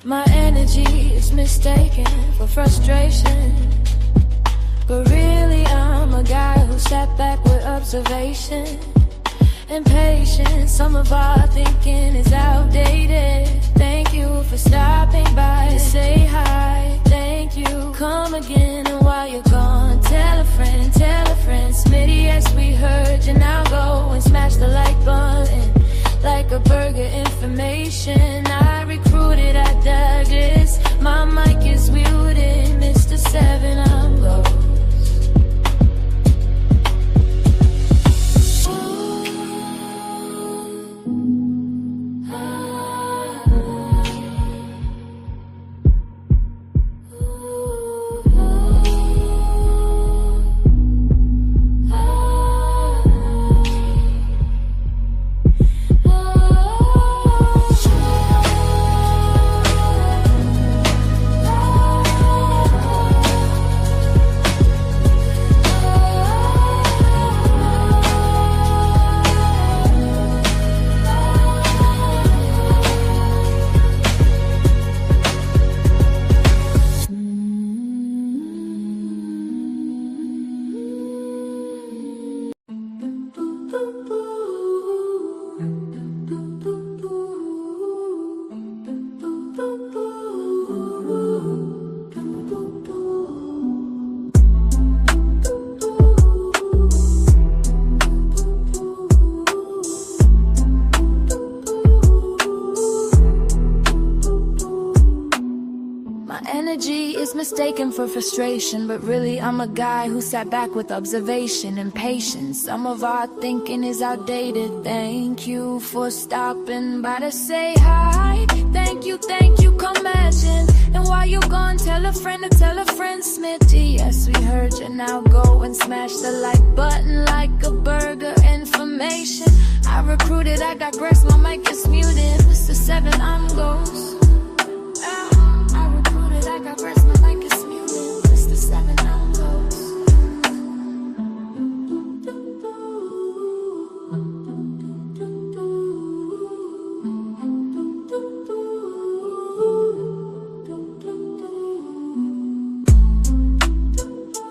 My energy is mistaken for frustration, but really I'm a guy who sat back with observation and patience. Some of our thinking is outdated. Thank you for stopping by to say hi. Thank you. Come again, and while you're gone, tell a friend, Smitty, yes, we heard you. Now go and smash the like button. Like a burger information, I recruited at Douglas. My mic is muted, Mr. 7, I'm ghost. is mistaken for frustration, but really I'm a guy who sat back with observation and patience. Some of our thinking is outdated. Thank you for stopping by to say hi. Thank you, come imagine. And while you gone, tell a friend to tell a friend, Smitty. Yes, we heard you, now go and smash the like button like a burger. Information I recruited, I digress, my mic is muted. Mr. 7, I'm ghost.